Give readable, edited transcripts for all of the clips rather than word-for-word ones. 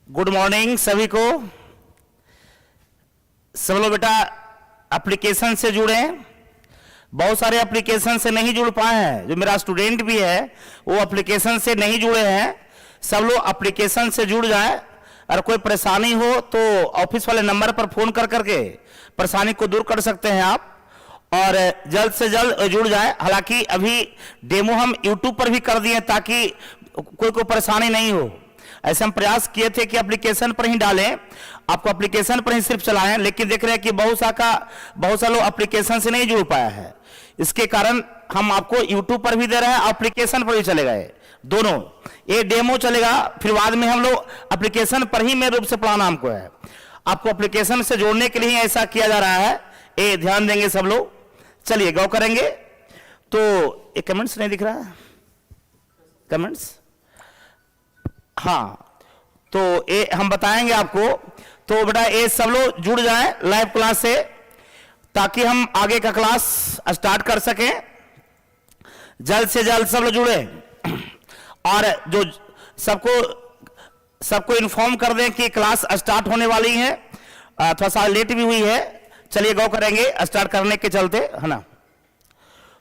Good morning सभी को। सब लोग बेटा एप्लीकेशन से जुड़े हैं। बहुत सारे एप्लीकेशन से नहीं जुड़ पाए हैं। जो मेरा स्टूडेंट भी है वो एप्लीकेशन से नहीं जुड़े हैं। सब लोग एप्लीकेशन से जुड़ जाएं। और कोई परेशानी हो तो ऑफिस वाले नंबर पर फोन कर करके परेशानी को दूर कर सकते हैं आप, और जल्द से जल्द जुड़ जाएं। हालांकि अभी डेमो हम यूट्यूब पर भी कर दिए ताकि कोई को परेशानी नहीं हो। ऐसे हम प्रयास किए थे कि एप्लीकेशन पर ही डालें, आपको एप्लीकेशन पर ही सिर्फ चलाएं, लेकिन देख रहे हैं कि बहुत सा लोग एप्लीकेशन से नहीं जुड़ पाया है। इसके कारण हम आपको यूट्यूब पर भी दे रहे हैं, एप्लीकेशन पर भी चलेगा। दोनों ये डेमो चलेगा, फिर बाद में हम लोग एप्लीकेशन पर ही मेन रूप से पढ़ाना हमको है। आपको एप्लीकेशन से जोड़ने के लिए ही ऐसा किया जा रहा है, ये ध्यान देंगे सब लोग। चलिए गौ करेंगे। तो ये कमेंट्स नहीं दिख रहा है, कमेंट्स, हाँ, तो ये हम बताएंगे आपको। तो बेटा ये सब लोग जुड़ जाएं लाइव क्लास से ताकि हम आगे का क्लास स्टार्ट कर सकें। जल्द से जल्द सब लोग जुड़े और जो सबको इन्फॉर्म कर दें कि क्लास स्टार्ट होने वाली है। थोड़ा सा लेट भी हुई है। चलिए गौ करेंगे स्टार्ट करने के चलते, है ना।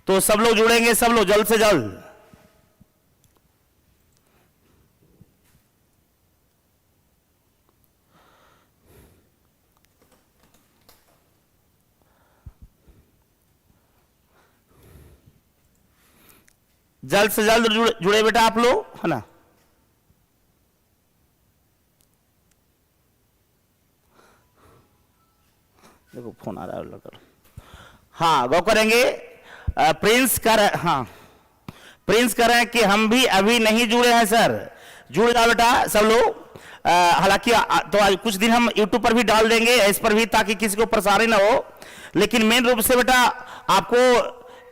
तो सब लोग जुड़ेंगे, सब लोग जल्द से जल्द। जल्द से जल्द जुड़े बेटा आप लोग, है ना। देखो फोन आ रहा है लड़का। हाँ गौ करेंगे। प्रिंस कर रहे हैं कि हम भी अभी नहीं जुड़े हैं सर। जुड़ जाओ बेटा सब लोग। हालांकि तो आज कुछ दिन हम यूट्यूब पर भी डाल देंगे, इस पर भी, ताकि किसी को परेशानी ना हो। लेकिन मेन रूप से बेटा आपको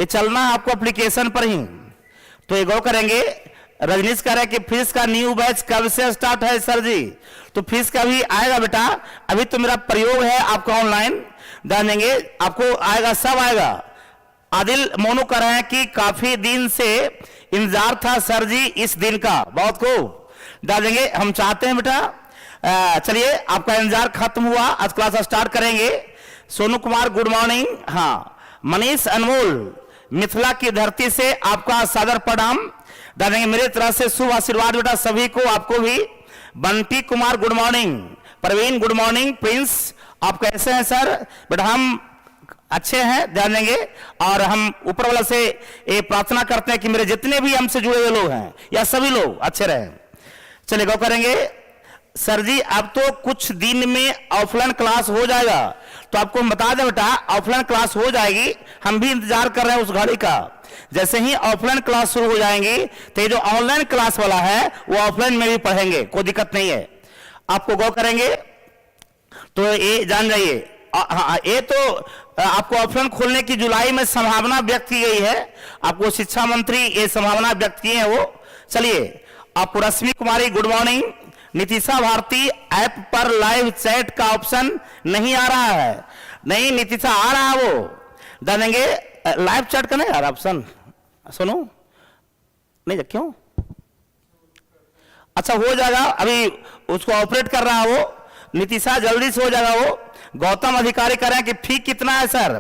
ये चलना है, आपको एप्लीकेशन पर ही। तो ये गौ करेंगे। रजनीश कह रहे हैं कि फीस का न्यू बैच कब से स्टार्ट है सर जी। तो फीस का भी आएगा बेटा। अभी तो मेरा प्रयोग है, आपका ऑनलाइन डालेंगे, आपको आएगा, सब आएगा। आदिल मोनू कह रहे हैं कि काफी दिन से इंतजार था सर जी इस दिन का, बहुत को डालेंगे। हम चाहते हैं बेटा। चलिए आपका इंतजार खत्म हुआ, आज क्लास स्टार्ट करेंगे। Sonu Kumar good morning. हाँ मनीष अनमोल मिथिला की धरती से आपका सादर प्रणाम डालेंगे। मेरे तरफ से शुभ आशीर्वाद बेटा सभी को, आपको भी। Bunty Kumar good morning. Praveen good morning. Prince आप कैसे हैं सर। बेटा हम अच्छे हैं, ध्यान देंगे। और हम ऊपर वाला से ये प्रार्थना करते हैं कि मेरे जितने भी हमसे जुड़े हुए लोग हैं या सभी लोग अच्छे रहें। चलिए गौ करेंगे। सर जी अब तो कुछ दिन में ऑफलाइन क्लास हो जाएगा। तो आपको हम बता दें बेटा ऑफलाइन क्लास हो जाएगी, हम भी इंतजार कर रहे हैं उस घड़ी का। जैसे ही ऑफलाइन क्लास शुरू हो जाएंगी तो ये जो ऑनलाइन क्लास वाला है वो ऑफलाइन में भी पढ़ेंगे, कोई दिक्कत नहीं है। आपको गौ करेंगे तो ये जान जाइए। हाँ ये तो आपको ऑफलाइन खोलने की जुलाई में संभावना व्यक्त की गई है। आपको शिक्षा मंत्री ये संभावना व्यक्त की है वो। चलिए आपको Rashmi Kumari good morning. Nitisha Bharti app पर लाइव चैट का ऑप्शन नहीं आ रहा है। नहीं नीतिशा आ रहा है, वो डालेंगे लाइव चैट का नहीं आ रहा ऑप्शन। सुनो नहीं, क्यों? अच्छा हो जाएगा, अभी उसको ऑपरेट कर रहा है वो। नीतिशा जल्दी से हो जाएगा वो। गौतम अधिकारी कह रहे हैं कि फी कितना है सर।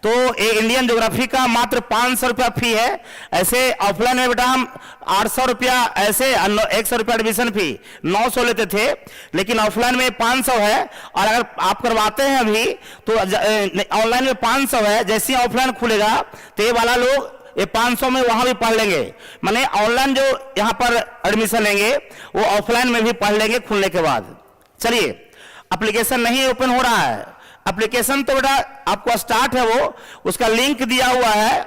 तो ये इंडियन ज्योग्राफी का मात्र 500 रुपया फी है। ऐसे ऑफलाइन में बेटा हम 800 रुपया, ऐसे 100 रुपया एडमिशन फी 900 लेते थे, लेकिन ऑफलाइन में 500 है। और अगर आप करवाते हैं अभी तो ऑनलाइन में 500 है। जैसे ही ऑफलाइन खुलेगा तो ये वाला लोग ये 500 में वहां भी पढ़ लेंगे। माने ऑनलाइन जो यहाँ पर एडमिशन लेंगे वो ऑफलाइन में भी पढ़ लेंगे खुलने के बाद। चलिए एप्लीकेशन नहीं ओपन हो रहा है। एप्लीकेशन तो बेटा आपको स्टार्ट है, वो उसका लिंक दिया हुआ है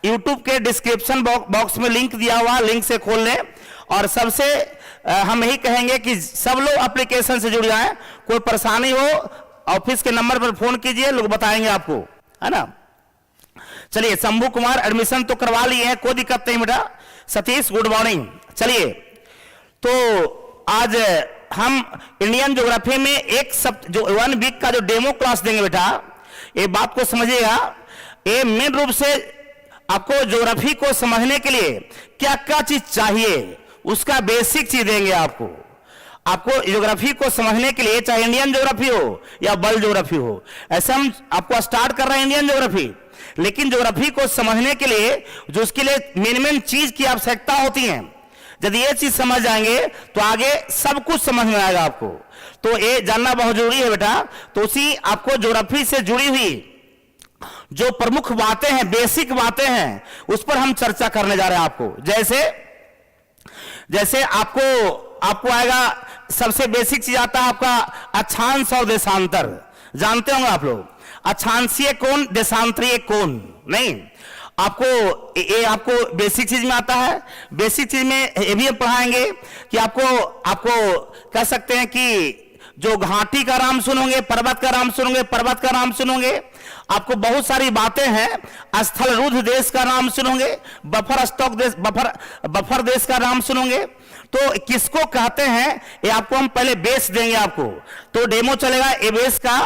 यूट्यूब के डिस्क्रिप्शन बॉक्स में, लिंक दिया हुआ, लिंक से खोल लें। और सबसे हम यही कहेंगे कि सब लोग एप्लीकेशन से जुड़ जाएं। कोई परेशानी हो ऑफिस के नंबर पर फोन कीजिए, लोग बताएंगे आपको, है ना। चलिए शंभू कुमार एडमिशन तो करवा लिए हैं, कोई दिक्कत नहीं बेटा। Satish good morning. चलिए तो आज हम इंडियन ज्योग्राफी में एक जो 1 वीक का जो डेमो क्लास देंगे बेटा, ये बात को समझिएगा। ये मेन रूप से आपको ज्योग्राफी को समझने के लिए क्या क्या चीज चाहिए उसका बेसिक चीज देंगे आपको। आपको ज्योग्राफी को समझने के लिए, चाहे इंडियन ज्योग्राफी हो या वर्ल्ड ज्योग्राफी हो, ऐसे हम आपको स्टार्ट कर रहे हैं इंडियन ज्योग्राफी, लेकिन ज्योग्राफी को समझने के लिए जो उसके लिए मेन चीज की आवश्यकता होती है, यदि ये चीज समझ जाएंगे तो आगे सब कुछ समझ में आएगा आपको। तो ये जानना बहुत जरूरी है बेटा। तो उसी आपको ज्योग्राफी से जुड़ी हुई जो प्रमुख बातें हैं, बेसिक बातें हैं, उस पर हम चर्चा करने जा रहे हैं आपको। जैसे आपको आएगा, सबसे बेसिक चीज आता है आपका अक्षांश और देशांतर। जानते होंगे आप लोग, अक्षांशीय कोण, देशांतरीय कोण। नहीं, आपको बेसिक चीज में आता है। बेसिक चीज में ये भी हम पढ़ाएंगे कि आपको कह सकते हैं कि जो घाटी का नाम सुनोगे, पर्वत का नाम सुनोगे, पर्वत का नाम सुनोगे, आपको बहुत सारी बातें हैं। स्थल रुद्ध देश का नाम सुनोगे, बफर स्टॉक देश, बफर देश का नाम सुनोगे। तो किसको कहते हैं ये आपको हम पहले बेस देंगे आपको। तो डेमो चलेगा, ये बेस का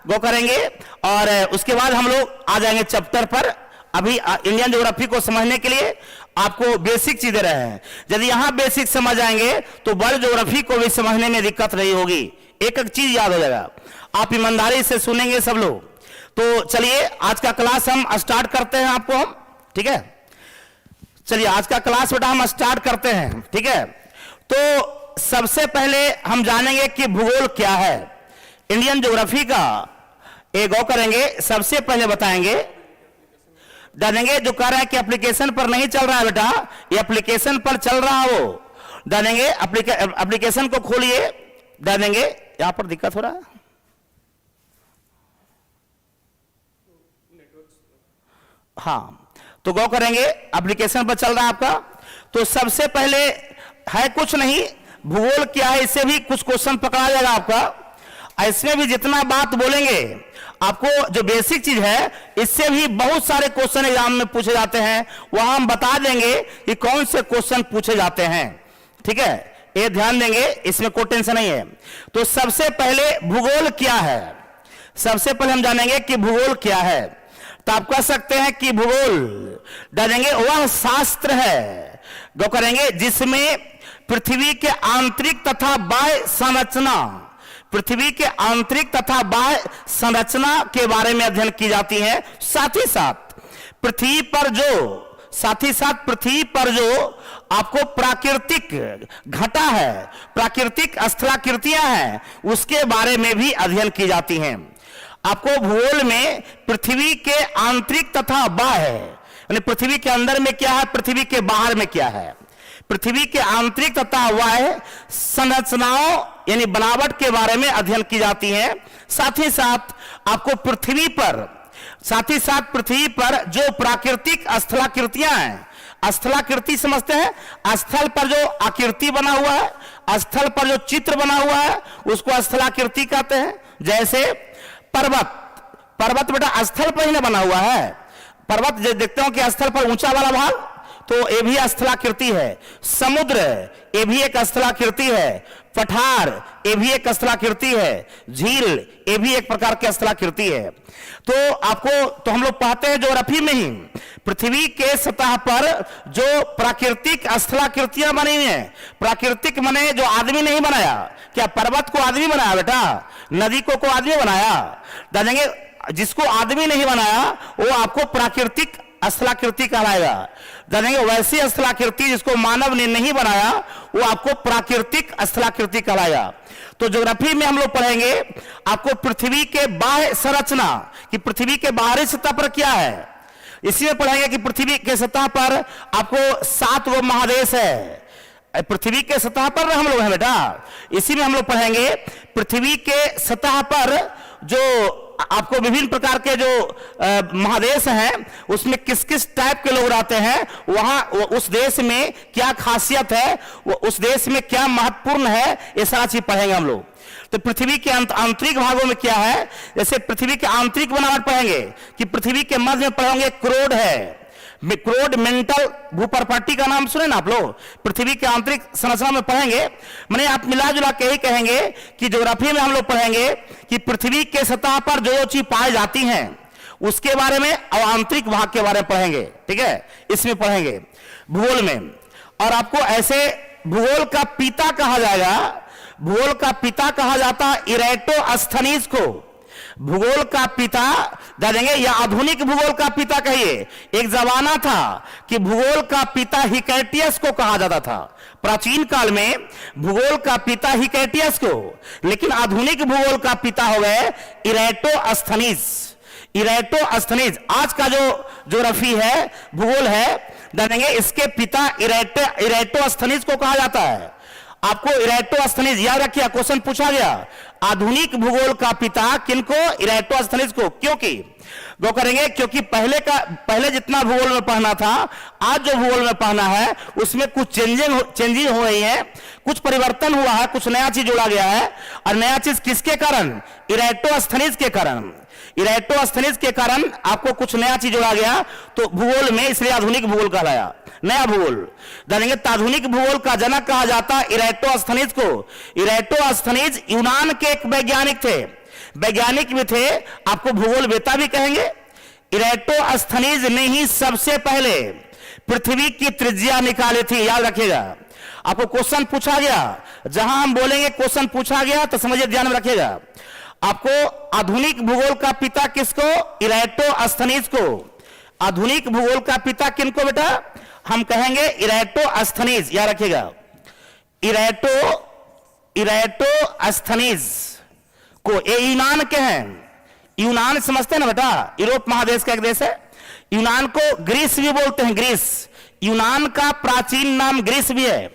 गो करेंगे और उसके बाद हम लोग आ जाएंगे चैप्टर पर। अभी इंडियन ज्योग्राफी को समझने के लिए आपको बेसिक चीजें रहे हैं। यदि यहां बेसिक समझ आएंगे तो वर्ल्ड ज्योग्राफी को भी समझने में दिक्कत नहीं होगी। एक एक चीज याद हो जाएगा। आप ईमानदारी से सुनेंगे सब लोग। तो चलिए आज का क्लास हम स्टार्ट करते हैं आपको हम, ठीक है। चलिए आज का क्लास बेटा हम स्टार्ट करते हैं, ठीक है। तो सबसे पहले हम जानेंगे कि भूगोल क्या है। इंडियन ज्योग्राफी का एक गौ करेंगे। सबसे पहले बताएंगे, जानेंगे जो कह रहा है कि एप्लीकेशन पर नहीं चल रहा है बेटा, ये एप्लीकेशन पर चल रहा है वो। जानेंगे एप्लीकेशन को खोलिए, जानेंगे यहां पर दिक्कत हो रहा है। हाँ, तो गौ करेंगे एप्लीकेशन पर चल रहा है आपका। तो सबसे पहले है कुछ नहीं, भूगोल क्या है, इससे भी कुछ क्वेश्चन पकड़ा जाएगा आपका। इसमें भी जितना बात बोलेंगे आपको, जो बेसिक चीज है, इससे भी बहुत सारे क्वेश्चन एग्जाम में पूछे जाते हैं। वहां हम बता देंगे कि कौन से क्वेश्चन पूछे जाते हैं, ठीक है। ये ध्यान देंगे, इसमें कोई टेंशन नहीं है। तो सबसे पहले भूगोल क्या है, सबसे पहले हम जानेंगे कि भूगोल क्या है। तो आप कह सकते हैं कि भूगोल जानेंगे वह शास्त्र है, जो करेंगे जिसमें पृथ्वी के आंतरिक तथा बाह्य संरचना, पृथ्वी के आंतरिक तथा बाह्य संरचना के बारे में अध्ययन की जाती है। साथ ही साथ पृथ्वी पर जो आपको प्राकृतिक घटा है, प्राकृतिक स्थलाकृतियां हैं, उसके बारे में भी अध्ययन की जाती हैं। आपको भूगोल में पृथ्वी के आंतरिक तथा बाह्य, यानी पृथ्वी के अंदर में क्या है, पृथ्वी के बाहर में क्या है, पृथ्वी के आंतरिक तथा बाह्य संरचनाओं यानी बनावट के बारे में अध्ययन की जाती है। साथ ही साथ आपको पृथ्वी पर जो प्राकृतिक स्थलाकृतियां हैं, स्थलाकृति समझते हैं, स्थल पर जो आकृति बना हुआ है, स्थल पर जो चित्र बना हुआ है, उसको स्थलाकृति कहते हैं। जैसे पर्वत बेटा स्थल पर ही ना बना हुआ है। पर्वत जो देखते हो कि स्थल पर ऊंचा वाला भाग, तो ये भी स्थलाकृति है। समुद्र ये भी एक स्थलाकृति है। पठार ये भी एक स्थलाकृति है। झील ये भी एक प्रकार की स्थलाकृति है। तो हम लोग पढ़ते हैं ज्योग्राफी में ही, पृथ्वी के सतह पर जो प्राकृतिक स्थलाकृतियां बनी हुई हैं, प्राकृतिक माने जो आदमी नहीं बनाया। क्या पर्वत को आदमी बनाया बेटा? नदी को आदमी बनाया? जानेंगे जिसको आदमी नहीं बनाया वो आपको प्राकृतिक स्थलाकृति कहलाएगा। जानेंगे वैसी स्थलाकृति जिसको मानव ने नहीं बनाया, वो आपको प्राकृतिक स्थलाकृति कहलाएगा। तो ज्योग्राफी में हम लोग पढ़ेंगे आपको पृथ्वी के बाह्य संरचना, कि पृथ्वी के बाहरी सतह पर क्या है। इसी में पढ़ेंगे कि पृथ्वी के सतह पर आपको 7 गो महादेश है। पृथ्वी के सतह पर हम लोग हैं बेटा। इसी में हम लोग पढ़ेंगे पृथ्वी के सतह पर जो आपको विभिन्न प्रकार के जो महादेश हैं, उसमें किस किस टाइप के लोग रहते हैं, वहां उस देश में क्या खासियत है, उस देश में क्या महत्वपूर्ण है, ये सारा चीज पढ़ेंगे हम लोग। तो पृथ्वी के आंतरिक भागों में क्या है, जैसे पृथ्वी के आंतरिक बनावट पढ़ेंगे कि पृथ्वी के मध्य में पढ़ेंगे क्रोड है। क्रोड मेंटल भूप्रॉपर्टी का नाम सुने ना आप लोग, पृथ्वी के आंतरिक संरचना में पढ़ेंगे। माने आप मिला जुला के ही कहेंगे कि ज्योग्राफी में हम लोग पढ़ेंगे कि पृथ्वी के सतह पर जो चीज पाई जाती हैं उसके बारे में, और आंतरिक भाग के बारे में पढ़ेंगे, ठीक है। इसमें पढ़ेंगे भूगोल में। और आपको ऐसे भूगोल का पिता कहा जाएगा, भूगोल का पिता कहा जाता है इरेटोस्थनीज को। भूगोल का पिता कह देंगे या आधुनिक भूगोल का पिता कहिए। एक जमाना था कि भूगोल का पिता हिकैटियस को कहा जाता था, प्राचीन काल में भूगोल का पिता हिकैटियस को, लेकिन आधुनिक भूगोल का पिता हो गए इरेटोस्थनीज। इरेटोस्थनीज आज का जो ज्योग्राफी है, भूगोल है, जानेंगे इसके पिता इरेटोस्थनीज को कहा जाता है। आपको इरेटोस्थनीज याद रखिए, क्वेश्चन पूछा गया आधुनिक भूगोल का पिता किनको? इरेटोस्थनीज को। क्योंकि वो करेंगे क्योंकि पहले जितना भूगोल में पढ़ना था, आज जो भूगोल में पढ़ना है उसमें कुछ चेंजिंग हो रही है, कुछ परिवर्तन हुआ है, कुछ नया चीज जोड़ा गया है। और नया चीज किसके कारण? इरेटोस्थनीज के कारण। इरेटोस्थनीज के कारण आपको कुछ नया चीज जोड़ा गया तो भूगोल में, इसलिए आधुनिक भूगोल कहलाया, नया भूगोल। जानेंगे आधुनिक भूगोल का जनक कहा जाता है इरेटोस्थनीज को। इरेटोस्थनीज यूनान के एक वैज्ञानिक थे, वैज्ञानिक भी थे, आपको भूगोल वेता भी कहेंगे। इरेटोस्थनीज ने ही सबसे पहले पृथ्वी की त्रिज्या निकाली थी, याद रखिएगा। आपको क्वेश्चन पूछा गया, जहां हम बोलेंगे क्वेश्चन पूछा गया तो समझिए, ध्यान में रखिएगा। आपको आधुनिक भूगोल का पिता किसको? इरेटोस्थनीज को। आधुनिक भूगोल का पिता किनको बेटा? हम कहेंगे इरेटोस्थनीज, याद रखिएगा। इरेटोस्थनीज को। ये यूनान के हैं, यूनान समझते हैं ना बेटा, यूरोप महादेश का एक देश है। यूनान को ग्रीस भी बोलते हैं, ग्रीस। यूनान का प्राचीन नाम ग्रीस भी है।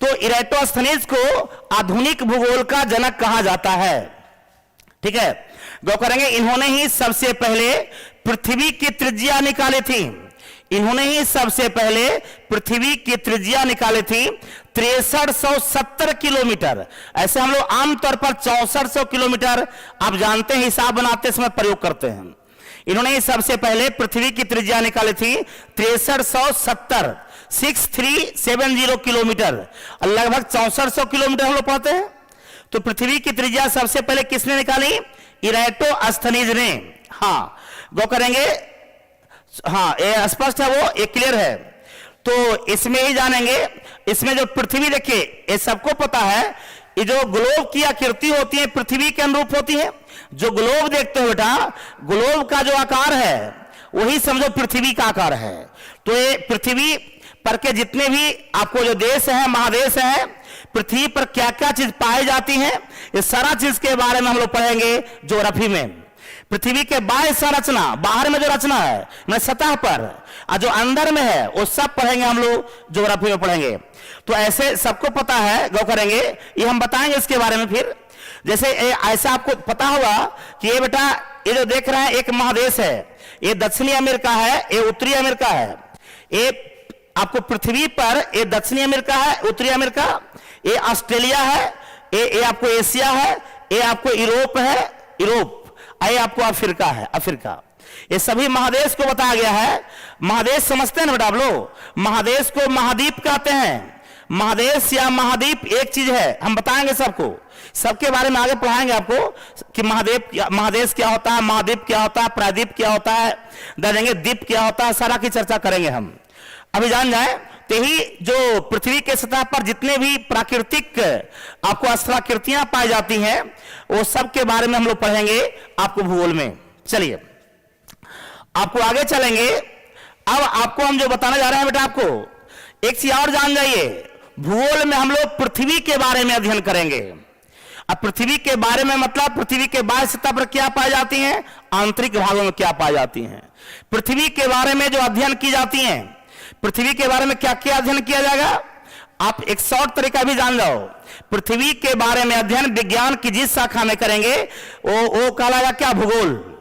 तो इरेटोस्थनीज को आधुनिक भूगोल का जनक कहा जाता है, ठीक है। गौ करेंगे इन्होंने ही सबसे पहले पृथ्वी की त्रिज्या निकाली थी। इन्होंने ही सबसे पहले पृथ्वी की त्रिज्या निकाली थी 6370 किलोमीटर। ऐसे हम लोग आमतौर पर 6400 किलोमीटर आप जानते हैं, हिसाब बनाते समय प्रयोग करते हैं। इन्होंने ही सबसे पहले पृथ्वी की त्रिज्या निकाली थी 6370 किलोमीटर, लगभग 6400 किलोमीटर हम लोग पाते हैं। तो पृथ्वी की त्रिज्या सबसे पहले किसने निकाली? इरेटोस्थनीज ने। हाँ, गौ करेंगे, हाँ ये स्पष्ट है, वो ये क्लियर है। तो इसमें ही जानेंगे, इसमें जो पृथ्वी देखिए, ये सबको पता है, ये जो ग्लोब की आकृति होती है पृथ्वी के अनुरूप होती है। जो ग्लोब देखते हो बेटा, ग्लोब का जो आकार है वही समझो पृथ्वी का आकार है। तो ये पृथ्वी पर के जितने भी आपको जो देश है, महादेश है, पृथ्वी पर क्या क्या चीज पाई जाती है, ये सारा चीज के बारे में हम लोग पढ़ेंगे ज्योग्राफी में। पृथ्वी के बाह्य संरचना, बाहर में जो रचना है मैं सतह पर, और जो अंदर में है वो सब पढ़ेंगे हम लोग, ज्योग्राफी में पढ़ेंगे। तो ऐसे सबको पता है, गौ करेंगे, ये हम बताएंगे इसके बारे में। फिर जैसे ऐसा आपको पता होगा कि ये बेटा, ये जो देख रहे हैं एक महादेश है, ये दक्षिणी अमेरिका है, ये उत्तरी अमेरिका है। ये आपको पृथ्वी पर ये दक्षिणी अमेरिका है, उत्तरी अमेरिका, ये ऑस्ट्रेलिया है, ये आपको एशिया है, ये आपको यूरोप है, यूरोप, ये आपको अफ्रीका है, अफ्रीका। ये सभी महादेश को बताया गया है। महादेश समझते हैं ना बेटा आप लोग? महादेश को महाद्वीप कहते हैं। महादेश या महाद्वीप एक चीज है, हम बताएंगे सबको, सबके बारे में आगे पढ़ाएंगे आपको कि महादेश क्या होता है, महाद्वीप क्या होता है, प्रायद्वीप क्या होता है, देंगे द्वीप क्या होता है, सारा की चर्चा करेंगे हम। अभी जान जाए तो ही जो पृथ्वी के सतह पर जितने भी प्राकृतिक आपको स्थलाकृतियां पाई जाती हैं, वो सब के बारे में हम लोग पढ़ेंगे आपको भूगोल में। चलिए आपको आगे चलेंगे। अब आपको हम जो बताने जा रहे हैं बेटा, आपको एक चीज और जान जाइए, भूगोल में हम लोग पृथ्वी के बारे में अध्ययन करेंगे। अब पृथ्वी के बारे में मतलब पृथ्वी के बाह्य सतह पर क्या पाई जाती हैं, आंतरिक भागों में क्या पाई जाती हैं। पृथ्वी के बारे में जो अध्ययन की जाती हैं, पृथ्वी के बारे में क्या क्या अध्ययन किया जाएगा, आप एक शॉर्ट तरीका भी जान जाओ। पृथ्वी के बारे में अध्ययन विज्ञान की जिस शाखा में करेंगे वो कहलाएगा क्या, भूगोल।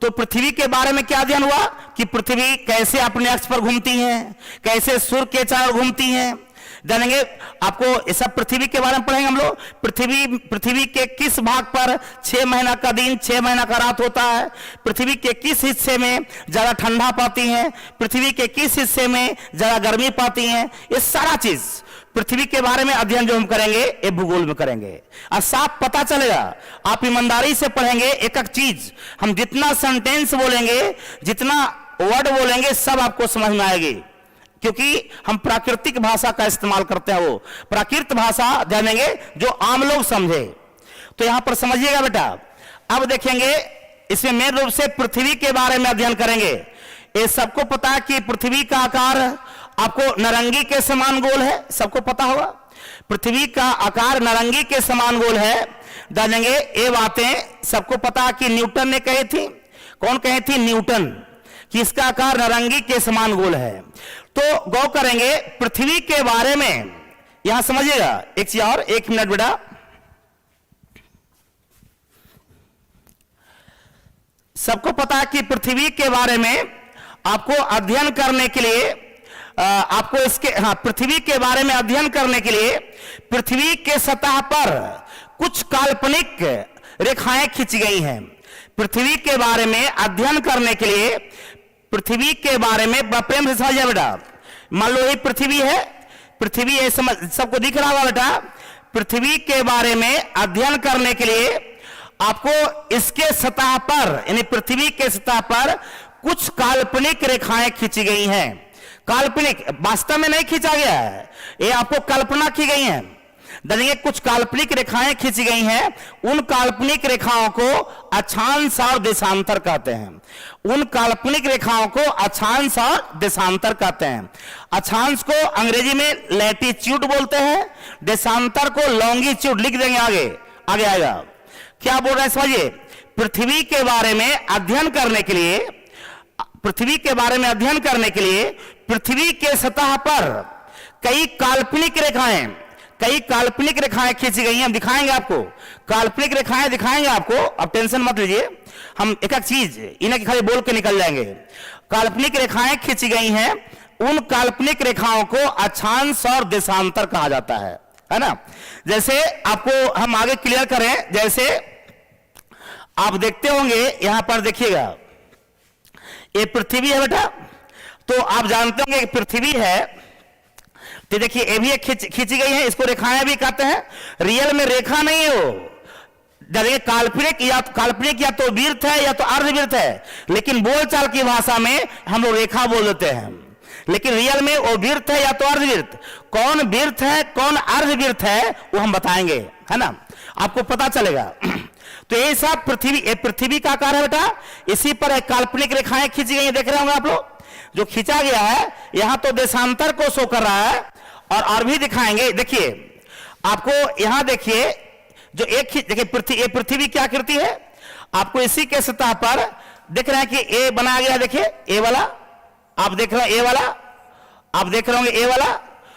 तो पृथ्वी के बारे में क्या अध्ययन हुआ कि पृथ्वी कैसे अपने अक्ष पर घूमती है, कैसे सूर्य के चारों घूमती है, जानेंगे। आपको ये सब पृथ्वी के बारे में पढ़ेंगे हम लोग। पृथ्वी के किस भाग पर 6 महीना का दिन 6 महीना का रात होता है, पृथ्वी के किस हिस्से में ज्यादा ठंडा पाती है, पृथ्वी के किस हिस्से में ज्यादा गर्मी पाती है, ये सारा चीज पृथ्वी के बारे में अध्ययन जो हम करेंगे ये भूगोल में करेंगे। और साफ पता चलेगा, आप ईमानदारी से पढ़ेंगे एक एक चीज। हम जितना सेंटेंस बोलेंगे, जितना वर्ड बोलेंगे, सब आपको समझ में आएगी, क्योंकि हम प्राकृतिक भाषा का इस्तेमाल करते हैं, वो प्राकृत भाषा जानेंगे जो आम लोग समझे। तो यहां पर समझिएगा बेटा, अब देखेंगे इसमें मेन रूप से पृथ्वी के बारे में अध्ययन करेंगे। ये सबको पता है कि पृथ्वी का आकार आपको नारंगी के समान गोल है, सबको पता होगा पृथ्वी का आकार नारंगी के समान गोल है। जानेंगे ये बातें सबको पता कि न्यूटन ने कही थी। कौन कही थी? न्यूटन, कि इसका आकार नारंगी के समान गोल है। तो गौर करेंगे पृथ्वी के बारे में, यहां समझिएगा एक चीज और, एक मिनट बेटा। सबको पता है कि पृथ्वी के बारे में आपको अध्ययन करने के लिए आपको इसके पृथ्वी के बारे में अध्ययन करने के लिए पृथ्वी के सतह पर कुछ काल्पनिक रेखाएं खींची गई हैं। पृथ्वी के बारे में अध्ययन करने के लिए पृथ्वी के बारे में प्रेम से समझिए बेटा। मान लो ये पृथ्वी है, पृथ्वी है, समझ सबको दिख रहा होगा बेटा। पृथ्वी के बारे में अध्ययन करने के लिए आपको इसके सतह पर यानी पृथ्वी के सतह पर कुछ काल्पनिक रेखाएं खींची गई हैं। काल्पनिक, वास्तव में नहीं खींचा गया है, ये आपको कल्पना की गई है। देखिए कुछ काल्पनिक रेखाएं खींची गई हैं, उन काल्पनिक रेखाओं को अक्षांश और देशांतर कहते हैं। उन काल्पनिक रेखाओं को अक्षांश और देशांतर कहते हैं। अक्षांश को अंग्रेजी में लैटिट्यूड बोलते हैं, देशांतर को लॉन्गिट्यूड, लिख देंगे आगे आगे आएगा। क्या बोल रहे हैं समझिए, पृथ्वी के बारे में अध्ययन करने के लिए, पृथ्वी के बारे में अध्ययन करने के लिए पृथ्वी के सतह पर कई काल्पनिक रेखाएं खींची गई हैं। हम दिखाएंगे आपको, काल्पनिक रेखाएं दिखाएंगे आपको, अब टेंशन मत लीजिए, हम एक एक चीज इन्हें खाली बोल के निकल जाएंगे। काल्पनिक रेखाएं खींची गई हैं, उन काल्पनिक रेखाओं को अक्षांश और देशांतर कहा जाता है ना। जैसे आपको हम आगे क्लियर करें, जैसे आप देखते होंगे यहां पर देखिएगा, ये पृथ्वी है बेटा, तो आप जानते होंगे कि पृथ्वी है, तो देखिए ये भी खींची गई है, इसको रेखाएं भी कहते हैं। रियल में रेखा नहीं है वो, देखिए काल्पनिक या तो वृत्त है या तो अर्धवृत्त है, लेकिन बोलचाल की भाषा में हम लोग रेखा बोल देते हैं, लेकिन रियल में वो वृत्त है या तो अर्धवृत्त। कौन वृत्त है कौन अर्धवृत्त है वो हम बताएंगे, है ना, आपको पता चलेगा। तो ये सब पृथ्वी का आकार है बेटा, इसी पर एक काल्पनिक रेखाएं खींची गई, देख रहे होंगे आप लोग। जो खींचा गया है यहां तो देशांतर को शो कर रहा है, और भी दिखाएंगे। देखिए आपको यहां देखिए, जो एक देखिए पृथ्वी की आकृति है, आपको इसी के सतह पर देख रहे हैं कि ए बनाया गया, देखिए ए वाला आप देख रहे हैं, ए वाला आप देख रहे होंगे, ए वाला।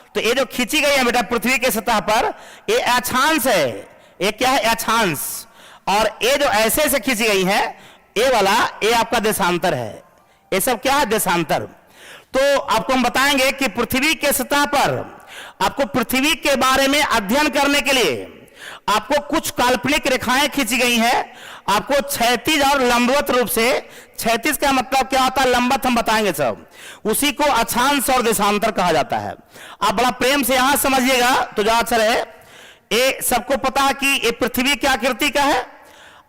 तो ये जो खींची गई है बेटा पृथ्वी के सतह पर, ये अक्षांश है, ये क्या है? अक्षांश। और ये जो ऐसे से खींची गई है, ये वाला, ये आपका देशांतर है। ये सब क्या है? देशांतर। तो आपको हम बताएंगे कि पृथ्वी के सतह पर आपको पृथ्वी के बारे में अध्ययन करने के लिए आपको कुछ काल्पनिक रेखाएं खींची गई हैं। आपको क्षैतिज और लंबवत रूप से, क्षैतिज का मतलब क्या होता है, लंबवत हम बताएंगे सब, उसी को अक्षांश और देशांतर कहा जाता है। आप बड़ा प्रेम से यहां समझिएगा तो ज्यादा अच्छा रहे। ये सबको पता है कि ये पृथ्वी की आकृति का है,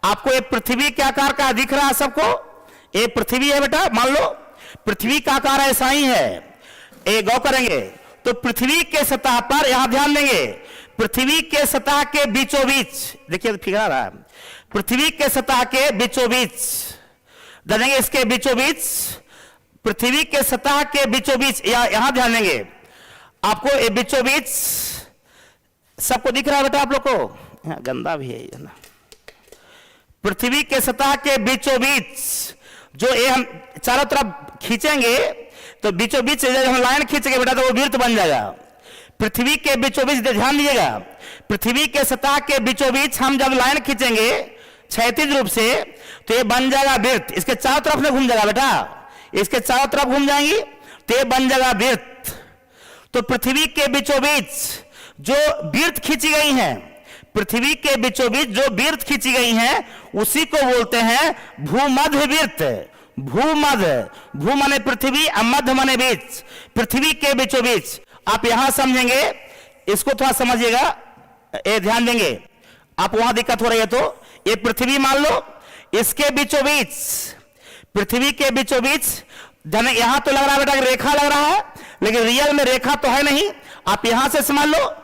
आपको ये पृथ्वी के आकार का दिख रहा है सबको, ये पृथ्वी है बेटा, मान लो पृथ्वी का आकार ऐसा ही है। ये गौर करेंगे तो पृथ्वी के सतह पर, यहां ध्यान देंगे, पृथ्वी के सतह के बीचों बीच, देखिए फिगर रहा है, पृथ्वी के सतह के बीचों बीच, जानेंगे इसके बीचों बीच, पृथ्वी के सतह के बीचों बीच, यहां ध्यान देंगे आपको, ये बीचों बीच सबको दिख रहा है बेटा आप लोग को, गंदा भी है ना। पृथ्वी के सतह के बीचों बीच जो ये हम चारों तरफ खींचेंगे, तो बीचों बीच जब हम लाइन खींचेंगे बेटा तो वो वृत्त बन जाएगा। पृथ्वी के बीचों बीच ध्यान दीजिएगा, पृथ्वी के सतह के बीचों बीच हम जब लाइन खींचेंगे क्षैतिज रूप से, तो ये बन जाएगा वृत्त। इसके चारों तरफ में घूम जाएगा बेटा, इसके चारों तरफ घूम जाएंगी तो ये बन जाएगा वृत्त। तो पृथ्वी के बीचों बीच जो वृत्त खींची गई हैं, पृथ्वी के बीचों बीच जो वृत्त खींची गई हैं, उसी को बोलते हैं भूमध्य वृत्त। भूमध्य, भू माने पृथ्वी, मध्य माने बीच, पृथ्वी के बीचों बीच। आप यहां समझेंगे, इसको थोड़ा समझिएगा, ये ध्यान देंगे, आप वहां दिक्कत हो रही है तो ये पृथ्वी मान लो, इसके बीचों बीच, पृथ्वी के बीचों बीच, यहां तो लग रहा है बेटा रेखा लग रहा है, लेकिन रियल में रेखा तो है नहीं। आप यहां से समझ लो,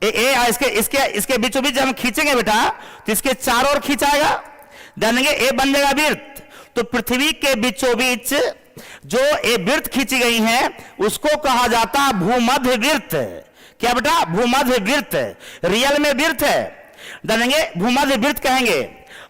इसके बीचों बीच हम खींचेंगे बेटा तो इसके चारों ओर खींचाएगा, जानेंगे ए बन जाएगा वृत्त। तो पृथ्वी के बीचों बीच जो ये वृत्त खींची गई है उसको कहा जाता है भूमध्य वृत्त। क्या बेटा? भूमध्य वृत्त। रियल में वृत्त है, जानेंगे भूमध्य वृत्त कहेंगे।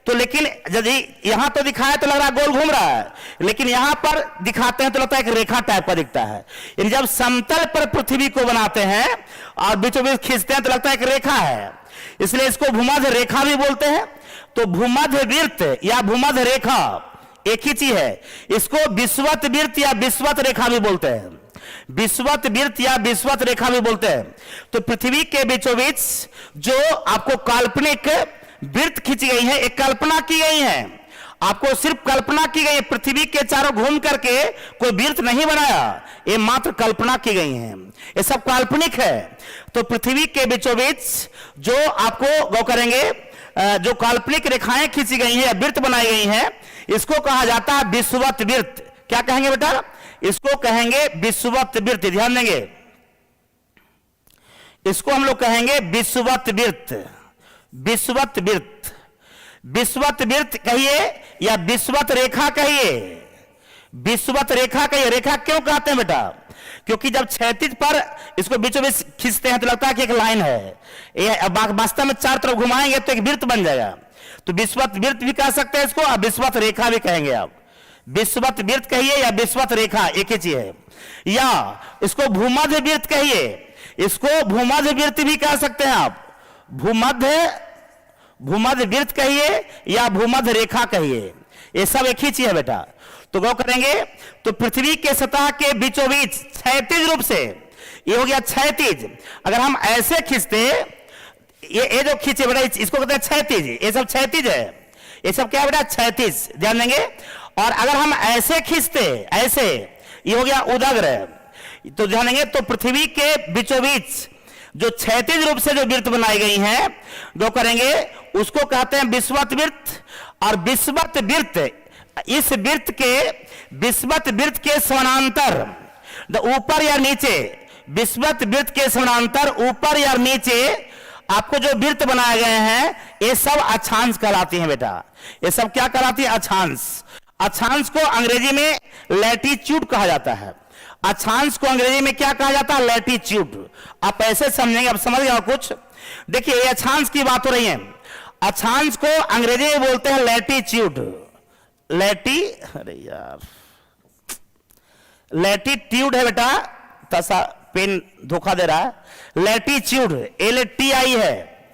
तो लेकिन यदि यहां तो दिखाया तो लग रहा है गोल घूम रहा है, लेकिन यहां पर दिखाते हैं तो लगता है एक रेखा टाइप का दिखता है। यानी जब समतल पर पृथ्वी को बनाते हैं और बीचों बीच खींचते हैं तो लगता है एक रेखा है, इसलिए इसको भूमध्य रेखा भी बोलते हैं। तो भूमध्य वृत्त या भूमध्य रेखा एक ही चीज है। इसको विश्वत वृत्त या विश्वत रेखा भी बोलते हैं, विश्वत वृत्त या विश्वत रेखा भी बोलते हैं। तो पृथ्वी के बीचों बीच जो आपको काल्पनिक वृत्त खींची गई है, एक कल्पना की गई है, आपको सिर्फ कल्पना की गई है। पृथ्वी के चारों घूम करके कोई वृत्त नहीं बनाया, ये मात्र कल्पना की गई है, ये सब काल्पनिक है। तो पृथ्वी के बीचों बीच जो आपको गौ करेंगे जो काल्पनिक रेखाएं खींची गई है, वृत्त बनाई गई हैं, इसको कहा जाता है विश्वत वृत्त। क्या कहेंगे बेटा? इसको कहेंगे विश्वत वृत्त। ध्यान देंगे, इसको हम लोग कहेंगे विश्वत वृत्त। विश्वत वृत्त, विश्वत वृत्त कहिए या विश्वत रेखा कहिए, विश्वत रेखा कहिए। रेखा क्यों कहते हैं बेटा? क्योंकि जब क्षैतिज पर इसको बीचों बीच खींचते हैं तो लगता है कि एक लाइन है, वास्तव में चार तरफ घुमाएंगे तो एक वृत्त बन जाएगा। तो विश्वत वृत्त भी कह सकते हैं इसको, और विश्वत रेखा भी कहेंगे आप। विश्वत वृत्त कहिए या विश्वत रेखा, एक ही चीज है। या इसको भूमध्य वृत्त कहिए, इसको भूमध्य वृत्त भी कह सकते हैं आप। भूमध्य वृत्त कहिए या भूमध्य रेखा कहिए, ये सब एक ही चीज है बेटा। तो गौ करेंगे तो पृथ्वी के सतह के बीचों बीच क्षैतिज रूप से, ये हो गया क्षैतिज। अगर हम ऐसे खींचते, ये जो खींचे बेटा इसको कहते हैं क्षैतिज, ये सब क्षैतिज है, ये सब क्या है बेटा? क्षैतिज। ध्यान देंगे। और अगर हम ऐसे खींचते, ऐसे, ये हो गया उदग्र। तो ध्यान देंगे तो पृथ्वी के बीचों बीच जो क्षैतिज रूप से जो वृत्त बनाई गई हैं, जो करेंगे उसको कहते हैं विश्वत वृत्त। और विश्वत वृत्त, इस वृत्त के, विश्वत वृत्त के समानांतर ऊपर या नीचे, विश्वत वृत्त के समानांतर ऊपर या नीचे आपको जो वृत्त बनाए गए हैं ये सब अक्षांश कहलाती हैं बेटा। ये सब क्या कहलाती है? अक्षांश। अक्षांश को अंग्रेजी में लैटिट्यूड कहा जाता है। अक्षांश को अंग्रेजी में क्या कहा जाता है? लैटिट्यूड। आप ऐसे समझेंगे, आप समझ गए कुछ? देखिए ये अक्षांश की बात हो रही है। अक्षांश को अंग्रेजी में बोलते हैं लैटिट्यूड। अरे यार, लैटिट्यूड है बेटा, तसा पेन धोखा दे रहा है। लैटिट्यूड, LATI है,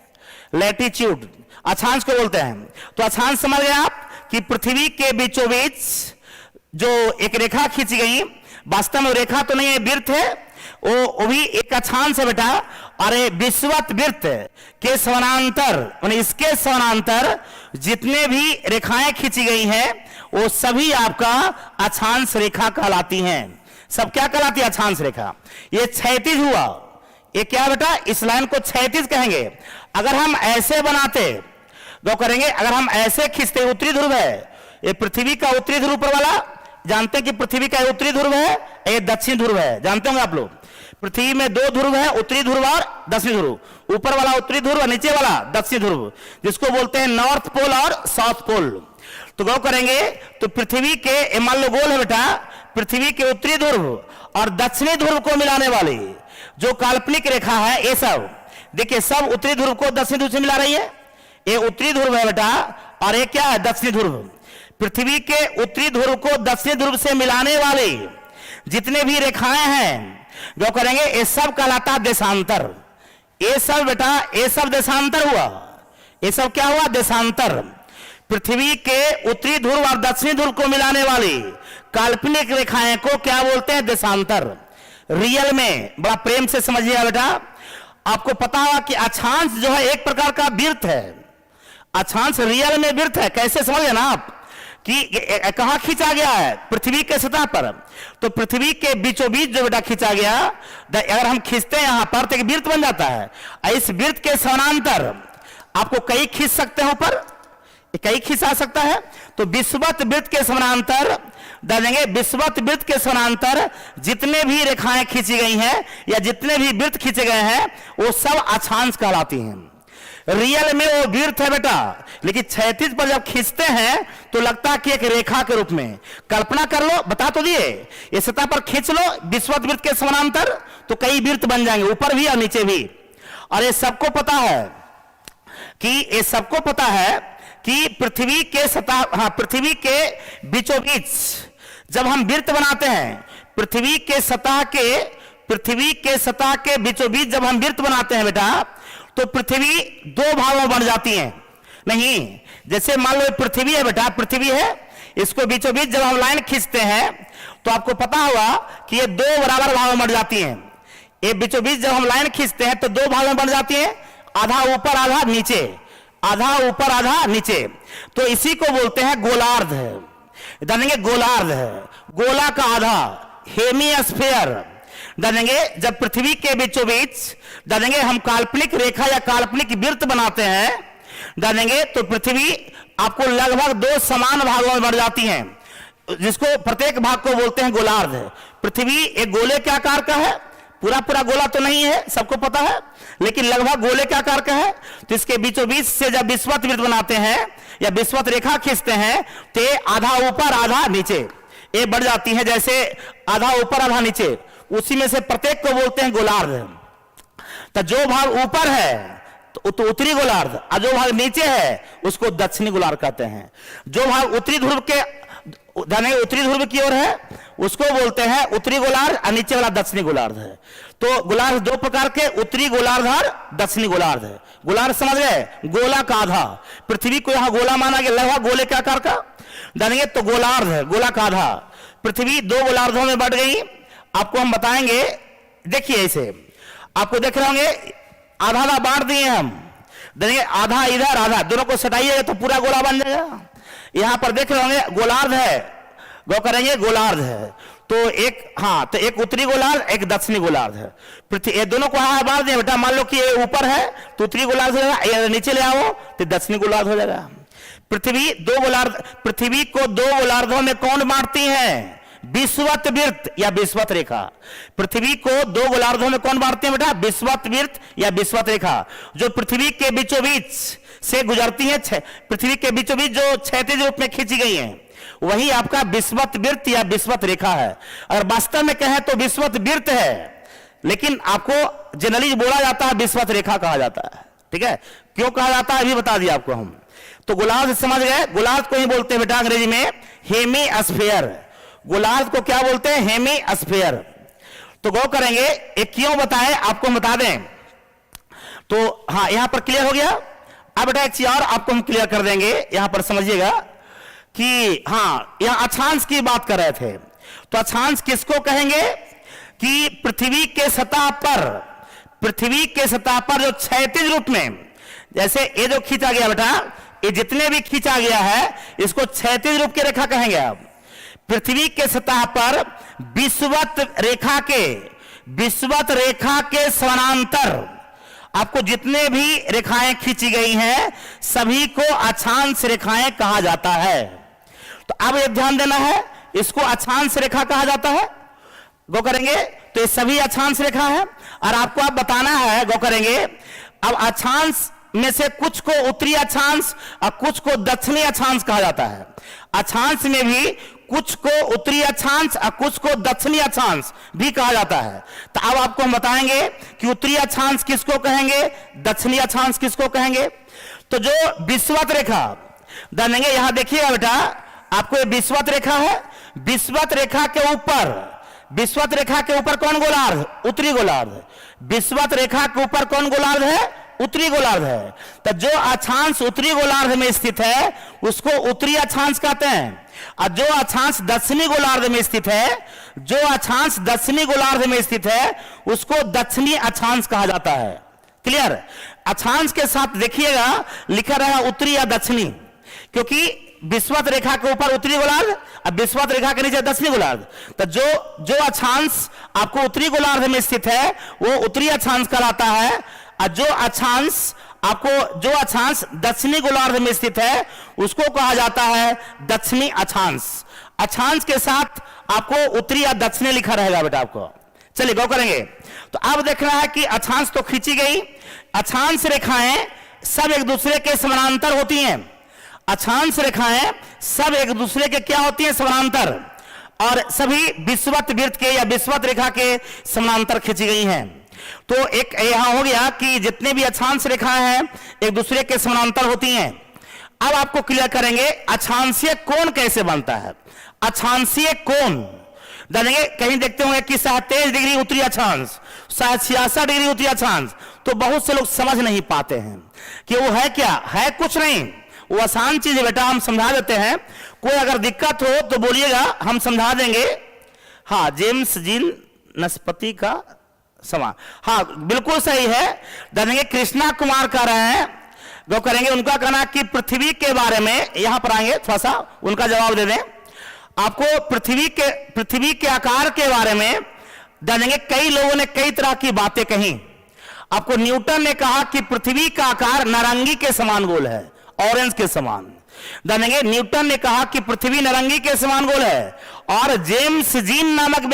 लैटिट्यूड अक्षांश को बोलते हैं। तो अक्षांश समझ गए आप कि पृथ्वी के बीचों बीच जो एक रेखा खींची गई, वास्तव में रेखा तो नहीं है, वृत्त है, वो भी एक अक्षांश है बेटा। और विश्वत वृत्त के समानांतर, यानी इसके समानांतर जितने भी रेखाएं खींची गई हैं वो सभी आपका अक्षांश रेखा कहलाती हैं। सब क्या कहलाती है? अक्षांश रेखा। ये क्षैतिज हुआ, ये क्या बेटा? इस लाइन को क्षैतिज कहेंगे। अगर हम ऐसे बनाते तो करेंगे, अगर हम ऐसे खींचते, उत्तरी ध्रुव है, ये पृथ्वी का उत्तरी ध्रुव ऊपर वाला, जानते हैं कि पृथ्वी का उत्तरी ध्रुव है, ये दक्षिण ध्रुव है, जानते होंगे आप लोग। पृथ्वी में दो ध्रुव है, उत्तरी ध्रुव और दक्षिण ध्रुव। ऊपर वाला उत्तरी ध्रुव और नीचे वाला दक्षिण ध्रुव, जिसको बोलते हैं नॉर्थ पोल और साउथ पोल। तो गौ करेंगे तो पृथ्वी के, मान लो गोल है बेटा, पृथ्वी के उत्तरी ध्रुव और दक्षिणी ध्रुव को मिलाने वाली जो काल्पनिक रेखा है, ये सब देखिए, सब उत्तरी ध्रुव को दक्षिणी ध्रुव से मिला रही है। ये उत्तरी ध्रुव है बेटा, और ये क्या है? दक्षिणी ध्रुव। पृथ्वी के उत्तरी ध्रुव को दक्षिणी ध्रुव से मिलाने वाले जितने भी रेखाएं हैं, जो करेंगे ये सब कहलाता है देशांतर। ये सब बेटा, ये सब देशांतर हुआ। ये सब क्या हुआ? देशांतर। पृथ्वी के उत्तरी ध्रुव और दक्षिणी ध्रुव को मिलाने वाली काल्पनिक रेखाएं को क्या बोलते हैं? देशांतर। रियल में बड़ा प्रेम से समझिएगा बेटा, आपको पता होगा कि अक्षांश जो है एक प्रकार का वृत्त है। अक्षांश रियल में वृत्त है। कैसे समझे ना आप कि कहां खींचा गया है? पृथ्वी के सतह पर। तो पृथ्वी के बीचों बीच जो बेटा खींचा गया, अगर हम खींचते हैं यहां पर तो एक वृत्त बन जाता है। इस वृत्त के समानांतर आपको कई खींच सकते हैं ऊपर, कई खींचा सकता है। तो विषुवत वृत्त के समानांतर डालेंगे, विषुवत वृत्त के समानांतर जितने भी रेखाएं खींची गई हैं या जितने भी वृत्त खींचे गए हैं वो सब अक्षांश कहलाती हैं। रियल में वो वृत्त है बेटा, लेकिन क्षैतिज पर जब खींचते हैं तो लगता है कि एक रेखा के रूप में। कल्पना कर लो, बता तो दिए, ये सतह पर खींच लो विषुवत वृत्त के समानांतर तो कई वृत्त बन जाएंगे, ऊपर भी और नीचे भी। और ये सबको पता है कि पृथ्वी के सतह, हाँ, पृथ्वी के बीचों बीच जब हम वृत्त बनाते हैं, पृथ्वी के सतह के बीचों बीच जब हम वृत्त बनाते हैं बेटा, तो पृथ्वी दो भागों में बढ़ जाती है। नहीं, जैसे मान लो पृथ्वी है बेटा, पृथ्वी है, इसको बीचों बीच जब हम लाइन खींचते हैं तो आपको पता होगा कि ये दो बराबर भागों में बढ़ जाती है। ये बीचों बीच जब हम लाइन खींचते हैं तो दो भागों में बढ़ जाती है, आधा ऊपर आधा नीचे, आधा ऊपर आधा नीचे। तो इसी को बोलते हैं गोलार्ध है, जानेंगे गोलार्ध है, गोला का आधा, हेमिस्फीयर जानेंगे। जब पृथ्वी के बीचों बीच जानेंगे हम काल्पनिक रेखा या काल्पनिक वृत्त बनाते हैं जानेंगे, तो पृथ्वी आपको लगभग दो समान भागों में बढ़ जाती है, जिसको प्रत्येक भाग को बोलते हैं गोलार्ध। पृथ्वी एक गोले के आकार का है, पूरा पूरा गोला तो नहीं है, सबको पता है, लेकिन लगभग गोले के आकार का है। तो इसके बीचों बीच से जब विषुवत वृत्त बनाते हैं या विषुवत रेखा खींचते हैं तो ये आधा ऊपर आधा नीचे ये बढ़ जाती है, जैसे आधा ऊपर आधा नीचे, उसी में से प्रत्येक को बोलते हैं गोलार्ध। तो जो भाग ऊपर है तो उत्तरी गोलार्ध, और जो भाग नीचे है उसको दक्षिणी गोलार्ध कहते हैं। जो भाग उत्तरी ध्रुव के उत्तरी ध्रुव की ओर है उसको बोलते हैं उत्तरी गोलार्ध, और नीचे वाला दक्षिणी गोलार्ध है। तो गोलार्ध दो प्रकार के, उत्तरी गोलार्ध और दक्षिणी गोलार्ध है। गोलार्ध समझ गए, गोला का आधा, पृथ्वी को यहां गोला माना गया, लगभग गोले के आकार का जानेंगे, तो गोलार्ध है, गोला का आधा। पृथ्वी दो गोलार्धों में बढ़ गई, आपको हम बताएंगे। देखिए ऐसे आपको देख रहे होंगे, आधा आधा बांट दिए हम, देखेंगे आधा इधर आधा, दोनों को सटाइएगा तो पूरा गोला बन जाएगा। यहां पर देख रहे होंगे गोलार्ध है, गौ करेंगे गोलार्ध है, तो एक, हाँ, तो एक उत्तरी गोलार्ध एक दक्षिणी गोलार्ध है। पृथ्वी ये दोनों को हाँ बांट दिए बेटा, मान लो कि ये ऊपर है तो उत्तरी गोलार्ध हो जाएगा, ये नीचे ले आओ तो दक्षिणी गोलार्ध हो जाएगा। पृथ्वी दो गोलार्ध, पृथ्वी को दो गोलार्धों में कौन बांटती है? विषुवत वृत्त या विषुवत रेखा। पृथ्वी को दो गोलार्धों में कौन बांटते हैं बेटा? विषुवत वृत्त या विषुवत रेखा, जो पृथ्वी के बीचों बीच से गुजरती है। पृथ्वी के बीचों बीच जो क्षैतिज रूप में खींची गई है वही आपका विषुवत वृत्त या विषुवत रेखा है। और वास्तव में कहें तो विषुवत वृत्त है, लेकिन आपको जनरली बोला जाता है विषुवत रेखा कहा जाता है। ठीक है, क्यों कहा जाता है अभी बता दिया आपको हम। तो गोलार्ध समझ गए, गोलार्ध को ही बोलते हैं बेटा अंग्रेजी में हेमिस्फीयर। गोलार्ध को क्या बोलते हैं? हेमिस्फीयर। तो गौर करेंगे एक क्यों बताए आपको हम बता दें। तो हाँ, यहां पर क्लियर हो गया। अब बेटा एक चीज और आपको हम क्लियर कर देंगे, यहां पर समझिएगा कि हाँ, यहां अक्षांश की बात कर रहे थे। तो अक्षांश किसको कहेंगे? कि पृथ्वी के सतह पर, पृथ्वी के सतह पर जो क्षैतिज रूप में, जैसे ये जो खींचा गया बेटा, ये जितने भी खींचा गया है इसको क्षैतिज रूप की रेखा कहेंगे आप। पृथ्वी के सतह पर विषुवत रेखा के समानांतर आपको जितने भी रेखाएं खींची गई हैं सभी को अक्षांश रेखाएं कहा जाता है। तो अब ये ध्यान देना है, इसको अक्षांश रेखा कहा जाता है। गौ करेंगे तो ये सभी अक्षांश रेखा है। और आपको अब बताना है, गौ करेंगे, अब अक्षांश में से कुछ को उत्तरी अक्षांश और कुछ को दक्षिणी अक्षांश कहा जाता है। अक्षांश में भी कुछ को उत्तरी अक्षांश और कुछ को दक्षिणी अक्षांश भी कहा जाता है। तो अब आपको हम बताएंगे कि उत्तरी अक्षांश किसको कहेंगे, दक्षिणी अक्षांश किसको कहेंगे। तो जो विषुवत रेखा जानेंगे, यहां देखिएगा बेटा, आपको ये विषुवत रेखा है। विषुवत रेखा के ऊपर, विषुवत रेखा के ऊपर कौन गोलार्ध? उत्तरी गोलार्ध। विषुवत रेखा के ऊपर कौन गोलार्ध है? उत्तरी गोलार्ध है। तो जो अक्षांश उत्तरी गोलार्ध में स्थित है उसको उत्तरी अक्षांश कहते हैं, और जो अक्षांश दक्षिणी गोलार्ध में स्थित है, जो अक्षांश दक्षिणी गोलार्ध में स्थित है उसको दक्षिणी अक्षांश कहा जाता है। क्लियर? अक्षांश के साथ देखिएगा लिखा रहा उत्तरी या दक्षिणी, क्योंकि विषुवत रेखा के ऊपर उत्तरी गोलार्ध और विषुवत रेखा के नीचे दक्षिणी गोलार्ध। तो जो अक्षांश आपको उत्तरी गोलार्ध में स्थित है वो उत्तरी अक्षांश कहलाता है, और जो अक्षांश आपको जो अक्षांश दक्षिणी गोलार्ध में स्थित है उसको कहा जाता है दक्षिणी अक्षांश। अक्षांश के साथ आपको उत्तरी या दक्षिणी लिखा रहेगा बेटा आपको। चलिए गौर करेंगे। तो अब देखना है कि अक्षांश तो खींची गई, अक्षांश रेखाएं सब एक दूसरे के समानांतर होती हैं। अक्षांश रेखाएं सब एक दूसरे के क्या होती हैं? समानांतर, और सभी विषुवत वृत्त के या विषुवत रेखा के समानांतर खींची गई हैं। तो एक यहां हो गया कि जितने भी अक्षांश रेखाएं हैं एक दूसरे के समानांतर होती हैं। अब आपको क्लियर करेंगे अक्षांशीय कोण कैसे बनता है। अक्षांशीय कोण जानेंगे, कहीं देखते होंगे कि 23 डिग्री उत्तरी अक्षांश, 66 डिग्री उत्तरी अक्षांश, तो बहुत से लोग समझ नहीं पाते हैं कि वो है क्या। है कुछ नहीं, वो आसान चीज है बेटा, हम समझा देते हैं। कोई अगर दिक्कत हो तो बोलिएगा, हम समझा देंगे। हाँ, जेम्स जीन नस्पति का समान, हाँ बिल्कुल सही है। जानेंगे कृष्णा कुमार कह रहे हैं, वो करेंगे उनका कहना कि पृथ्वी के बारे में, यहां पर आएंगे थोड़ा सा उनका जवाब दे दें आपको। पृथ्वी के आकार के बारे में जानेंगे कई लोगों ने कई तरह की बातें कही। आपको न्यूटन ने कहा कि पृथ्वी का आकार नारंगी के समान गोल है, ऑरेंज के समान। जानेंगे न्यूटन ने कहा कि पृथ्वी नारंगी के समान गोल है, और जेम्स जीन नामक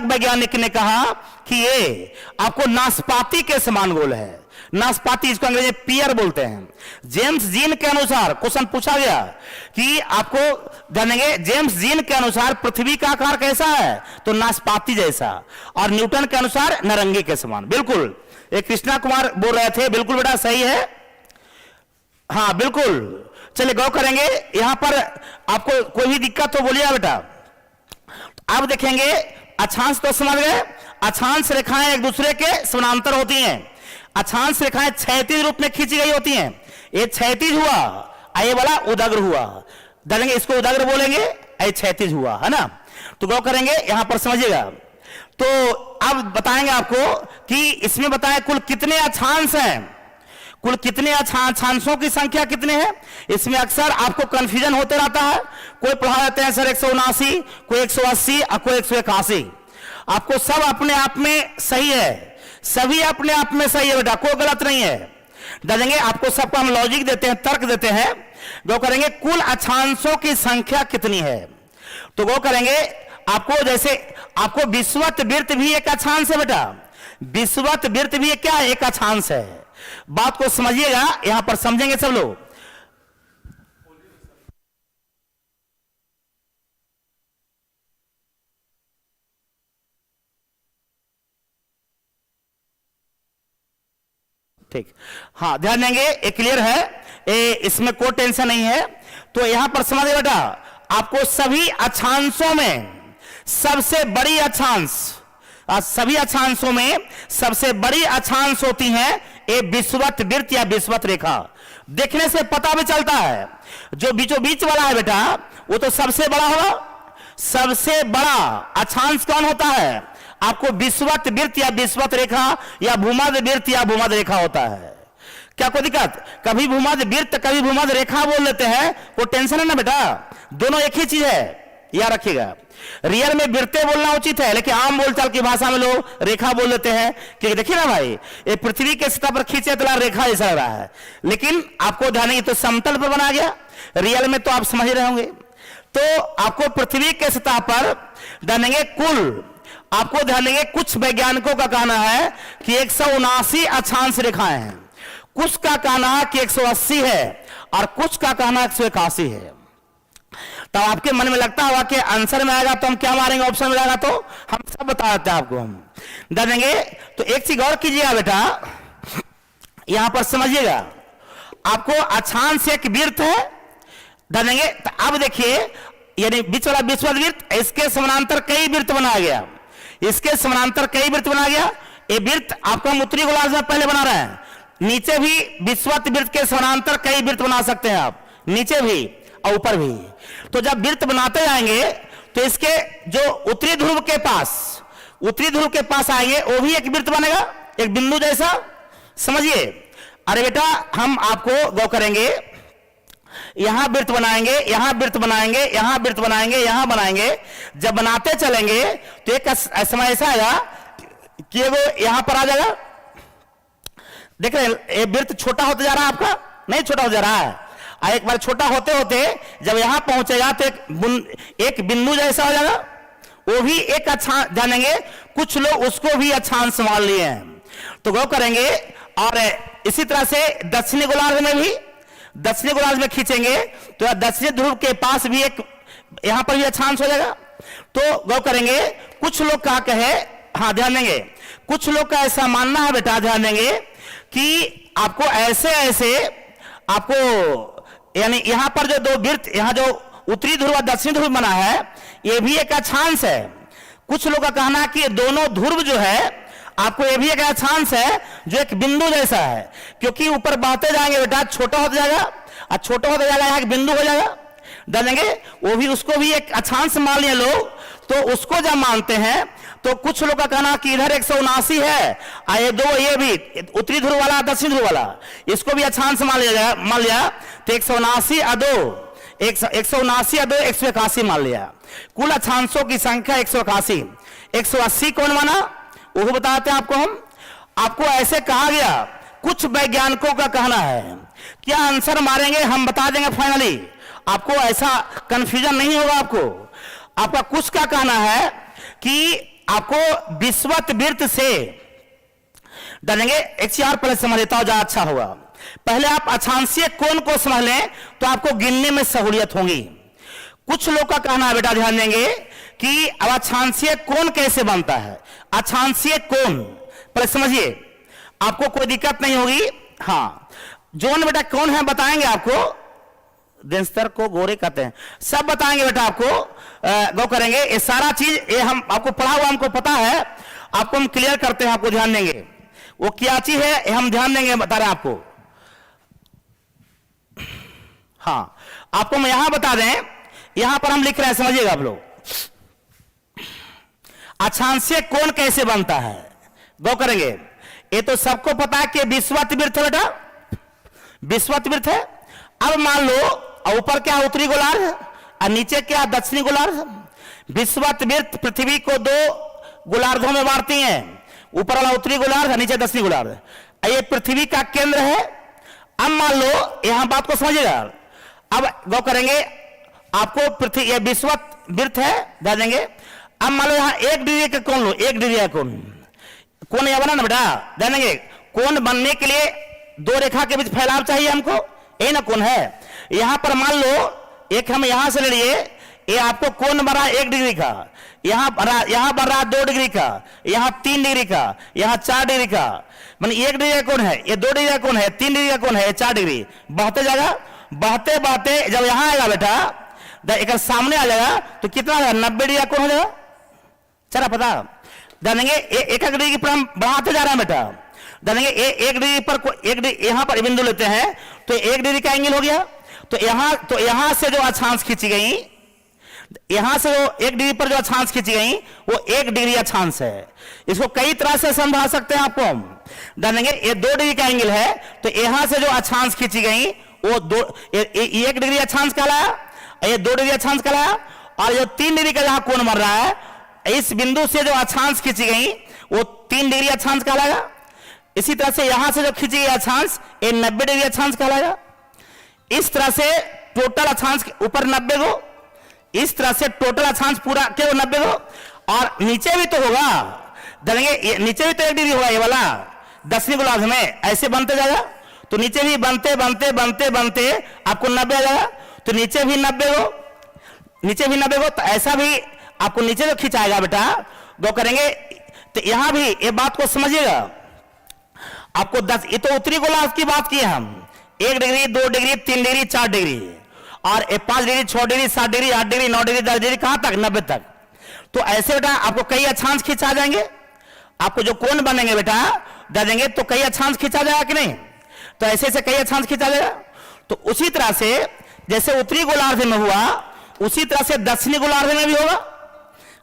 वैज्ञानिक ने कहा कि ये आपको नाशपाती के समान गोल है। नाशपाती, इसको अंग्रेजी में पियर बोलते हैं। जेम्स जीन के अनुसार क्वेश्चन पूछा गया कि आपको जानेंगे जेम्स जीन के अनुसार पृथ्वी का आकार कैसा है, तो नाशपाती जैसा, और न्यूटन के अनुसार नारंगी के समान। बिल्कुल, एक कृष्णा कुमार बोल रहे थे, बिल्कुल बेटा सही है, हाँ बिल्कुल। चलिए गौर करेंगे, यहां पर आपको कोई भी दिक्कत हो बोलिए बेटा। अब देखेंगे अक्षांश तो समझ गए, अक्षांश रेखाएं एक दूसरे के समानांतर होती हैं। अक्षांश रेखाएं क्षैतिज रूप में खींची गई होती हैं। ये क्षैतिज हुआ, ये वाला उदग्र हुआ, डालेंगे इसको उदग्र बोलेंगे, ये क्षैतिज हुआ, है ना। तो गौर करेंगे यहां पर समझिएगा। तो अब बताएंगे आपको कि इसमें बताएं कुल कितने अक्षांश हैं, कुल कितने अक्षांशों की संख्या कितने हैं। इसमें अक्सर आपको कंफ्यूजन होते रहता है, कोई पढ़ा देते हैं सर 179, कोई 180 और कोई 181। आपको सब अपने आप में सही है, सभी अपने आप में सही है बेटा, कोई गलत नहीं है। डालेंगे आपको सबको हम लॉजिक देते हैं, तर्क देते हैं। गौ करेंगे कुल अक्षांशों की संख्या कितनी है, तो गौ करेंगे आपको, जैसे आपको विषुवत वृत्त भी एक अक्षांश है बेटा, विषुवत वृत्त भी क्या है, एक अक्षांश है। बात को समझिएगा, यहां पर समझेंगे सब लोग। ठीक, हाँ ध्यान देंगे, ये क्लियर है, इसमें कोई टेंशन नहीं है। तो यहां पर समझिए बेटा, आपको सभी अक्षांशों में सबसे बड़ी अक्षांश, सभी अक्षांशों में सबसे बड़ी अक्षांश होती है ये विषुवत वृत्त या विषुवत रेखा। देखने से पता भी चलता है, जो बीचों बीच वाला है बेटा वो तो सबसे बड़ा होगा। सबसे बड़ा अक्षांश कौन होता है, आपको विषुवत वृत्त या विषुवत रेखा या भूमध्य वृत्त या भूमध्य रेखा होता है। क्या कोई दिक्कत, कभी भूमध्य वृत्त कभी भूमध्य रेखा बोल लेते हैं, वो टेंशन है ना बेटा, दोनों एक ही चीज है, याद रखिएगा। रियल में वृत्ते बोलना उचित है, लेकिन आम बोलचाल की भाषा में लोग रेखा बोल लेते हैं। कि देखिए ना भाई, ये पृथ्वी के सतह पर खींचे तो रेखा जैसा लग रहा है, लेकिन आपको ध्यान है तो समतल पर बना गया, रियल में तो आप समझ रहे होंगे। तो आपको पृथ्वी के सतह पर जानेंगे कुल, आपको ध्यान देंगे कुछ वैज्ञानिकों का कहना है कि 179 अक्षांश रेखाएं हैं, कुछ का कहना है कि 180 है, और कुछ का कहना 181 है। तो आपके मन में लगता होगा कि आंसर में आएगा तो हम क्या मारेंगे, ऑप्शन में आएगा तो हम सब बता देते हैं आपको, हम दे देंगे। तो एक चीज और कीजिएगा बेटा, यहां पर समझिएगा, आपको अक्षांश एक वृत्त है, दे देंगे। तो अब देखिए, यानी बीच वाला विषुवत वृत्त, इसके समानांतर कई वृत्त बनाया गया, इसके समानांतर कई वृत्त बनाया गया। ये वृत्त आपको हम उत्तरी गोलार्ध में पहले बना रहे हैं, नीचे भी विषुवत वृत्त के समानांतर कई वृत्त बना सकते हैं आप, नीचे भी और ऊपर भी। तो जब वृत्त बनाते जाएंगे तो इसके जो उत्तरी ध्रुव के पास आएंगे, वो भी एक वृत्त बनेगा, एक बिंदु जैसा, समझिए। अरे बेटा हम आपको गौ करेंगे, यहां वृत्त बनाएंगे, यहां वृत्त बनाएंगे, यहां वृत्त बनाएंगे, यहां बनाएंगे। जब बनाते चलेंगे तो एक समय ऐसा आएगा कि वो यहां पर आ जाएगा, देख रहे हैं ये वृत्त छोटा होता जा रहा है आपका, नहीं छोटा हो जा रहा है। एक बार छोटा होते होते जब यहां पहुंचेगा तो एक बिंदु जैसा हो जाएगा, वो भी एक अक्षांश जानेंगे, कुछ लोग उसको भी अक्षांश मान लिए हैं, तो गौर करेंगे। और इसी तरह से दक्षिणी गोलार्ध में भी, दक्षिणी गोलार्ध में खींचेंगे तो दक्षिणी ध्रुव के पास भी एक यहां पर भी अक्षांश हो जाएगा। तो गौर करेंगे, कुछ लोग क्या कहे, हाँ ध्यान देंगे, कुछ लोग का ऐसा मानना है बेटा, ध्यान देंगे कि आपको ऐसे ऐसे आपको यानी यहां पर जो दो वृत्त, यहां जो उत्तरी ध्रुव और दक्षिणी ध्रुव बना है, यह भी एक अक्षांश है। कुछ लोगों का कहना है कि दोनों ध्रुव जो है आपको ये भी एक अक्षांश है जो एक बिंदु जैसा है, क्योंकि ऊपर बढ़ते जाएंगे बेटा छोटा होता जाएगा, और छोटा होता जाएगा यहाँ एक बिंदु हो जाएगा, डालेंगे वो भी, उसको भी एक अक्षांश मान लिए लोग। तो उसको जब मानते हैं तो कुछ लोग का कहना कि इधर 179 है, और ये दो, ये भी उत्तरी ध्रुव वाला दक्षिण ध्रुव वाला, इसको भी अक्षांश मान लिया तो 179 और 2 179 और 2 181 मान लिया। कुल अक्षांशों की संख्या 181। 180 कौन माना वो बताते हैं आपको हम। आपको ऐसे कहा गया, कुछ वैज्ञानिकों का कहना है, क्या आंसर मारेंगे हम बता देंगे फाइनली, आपको ऐसा कंफ्यूजन नहीं होगा। आपका कुछ का कहना है कि आपको विश्वत वृत्त से डालेंगे, एक चीज और पहले समझ लेता हूं ज्यादा अच्छा होगा। पहले आप अक्षांशीय कोण को समझ लें तो आपको गिनने में सहूलियत होगी। कुछ लोग का कहना है बेटा, ध्यान देंगे कि अब अक्षांशीय कोण कैसे बनता है। अक्षांशीय कोण पहले समझिए, आपको कोई दिक्कत नहीं होगी। हाँ, जोन बेटा कौन है बताएंगे आपको, देंस्तर को गोरे कहते हैं, सब बताएंगे बेटा आपको। गौ करेंगे ये सारा चीज, ये हम आपको पढ़ा हुआ, हमको पता है, आपको हम क्लियर करते हैं, आपको ध्यान देंगे वो क्या चीज है, हम ध्यान देंगे, बता रहे हैं आपको। हाँ, आपको हम यहां बता दें, यहां पर हम लिख रहे हैं, समझिएगा आप लोग। अक्षांशीय कोण कैसे बनता है, गौ करेंगे। ये तो सबको पता है कि विश्वत वृत्त है बेटा, विश्वत वृत्त है। अब मान लो ऊपर क्या उत्तरी गोलार्ध और नीचे क्या दक्षिणी गोलार्ध। विश्वत वृत्त पृथ्वी को 2 गोलार्धों में बांटती हैं, ऊपर वाला उत्तरी गोलार्ध और नीचे दक्षिणी गोलार्ध। ये पृथ्वी का केंद्र है। अब मान लो, यहां बात को समझिएगा, अब गौ करेंगे, आपको पृथ्वी ये विश्वत वृत्त है, ध्यान देंगे। अब मान लो यहां 1 डिग्री का कोण लो, 1 डिग्री का कोण यह बना ना बेटा, ध्यान देंगे। कोण बनने के लिए 2 रेखा के बीच फैलाव चाहिए हमको, ये ना कोण है। यहां पर मान लो एक हम यहां से ले लिए, ये आपको कोण बना 1 डिग्री का, यहां बन रहा 2 डिग्री का, यहां 3 डिग्री का, यहां 4 डिग्री का, माने 1 डिग्री का कोण है, ये 2 डिग्री का कोण है, 3 डिग्री का कोण है, 4 डिग्री बढ़ते जाएगा। बढ़ते बढ़ते जब यहां आएगा बेटा, एक सामने आ जाएगा तो कितना 90 डिग्री का कोण हो जाएगा। चला पता जानेंगे, 1 डिग्री की हम बढ़ाते जा रहे हैं बेटा, जानेंगे 1 डिग्री पर, 1 डिग्री यहां पर बिंदु लेते हैं तो 1 डिग्री का एंगल हो गया। तो यहां से जो अक्षांश खींची गई, यहां से जो 1 डिग्री पर जो अक्षांश खींची गई वो 1 डिग्री अक्षांश है। इसको कई तरह से समझा सकते हैं आपको हम, जानेंगे। ये 2 डिग्री का एंगल है, तो यहां से जो अक्षांश खींची गई वो 1 डिग्री अक्षांश कहलाया, ये 2 डिग्री अक्षांश कहलाया। और जो 3 डिग्री का जहां कोण बन रहा है, इस बिंदु से जो अक्षांश खींची गई वो 3 डिग्री अक्षांश कहलाएगा। इसी तरह से यहां से जो खींची गई अक्षांश, ये 90 डिग्री अक्षांश कहलाएगा। इस तरह से टोटल अक्षांश ऊपर 90 गो, इस तरह से टोटल अक्षांश पूरा क्या 90 गो, और नीचे भी तो होगा, जानेंगे नीचे भी तो 1 डिग्री होगा, ये वाला दक्षिणी गोलार्ध में ऐसे बनते जाएगा। तो नीचे भी बनते बनते बनते बनते आपको 90 आ जाएगा, तो नीचे भी 90 गो, नीचे भी 90 गो, तो ऐसा भी आपको नीचे जो खिंचाएगा बेटा, वो करेंगे। तो यहां भी ये बात को समझिएगा, आपको 10, ये तो उत्तरी गोलार्ध की बात की हम, 1 डिग्री 2 डिग्री 3 डिग्री 4 डिग्री, और 5 degree 6 degree 7 degree 8 degree 9 degree 10 degree, कहां तक 90 तक। तो ऐसे बेटा आपको कई अक्षांश खिंचा जाएंगे, आपको जो कोण बनेंगे बेटा दे देंगे तो कई अक्षांश खिंचा जाएगा कि नहीं, तो ऐसे ऐसे कई अक्षांश खिंचा जाएगा। तो उसी तरह से जैसे उत्तरी गोलार्ध में हुआ, उसी तरह से दक्षिणी गोलार्ध में भी होगा,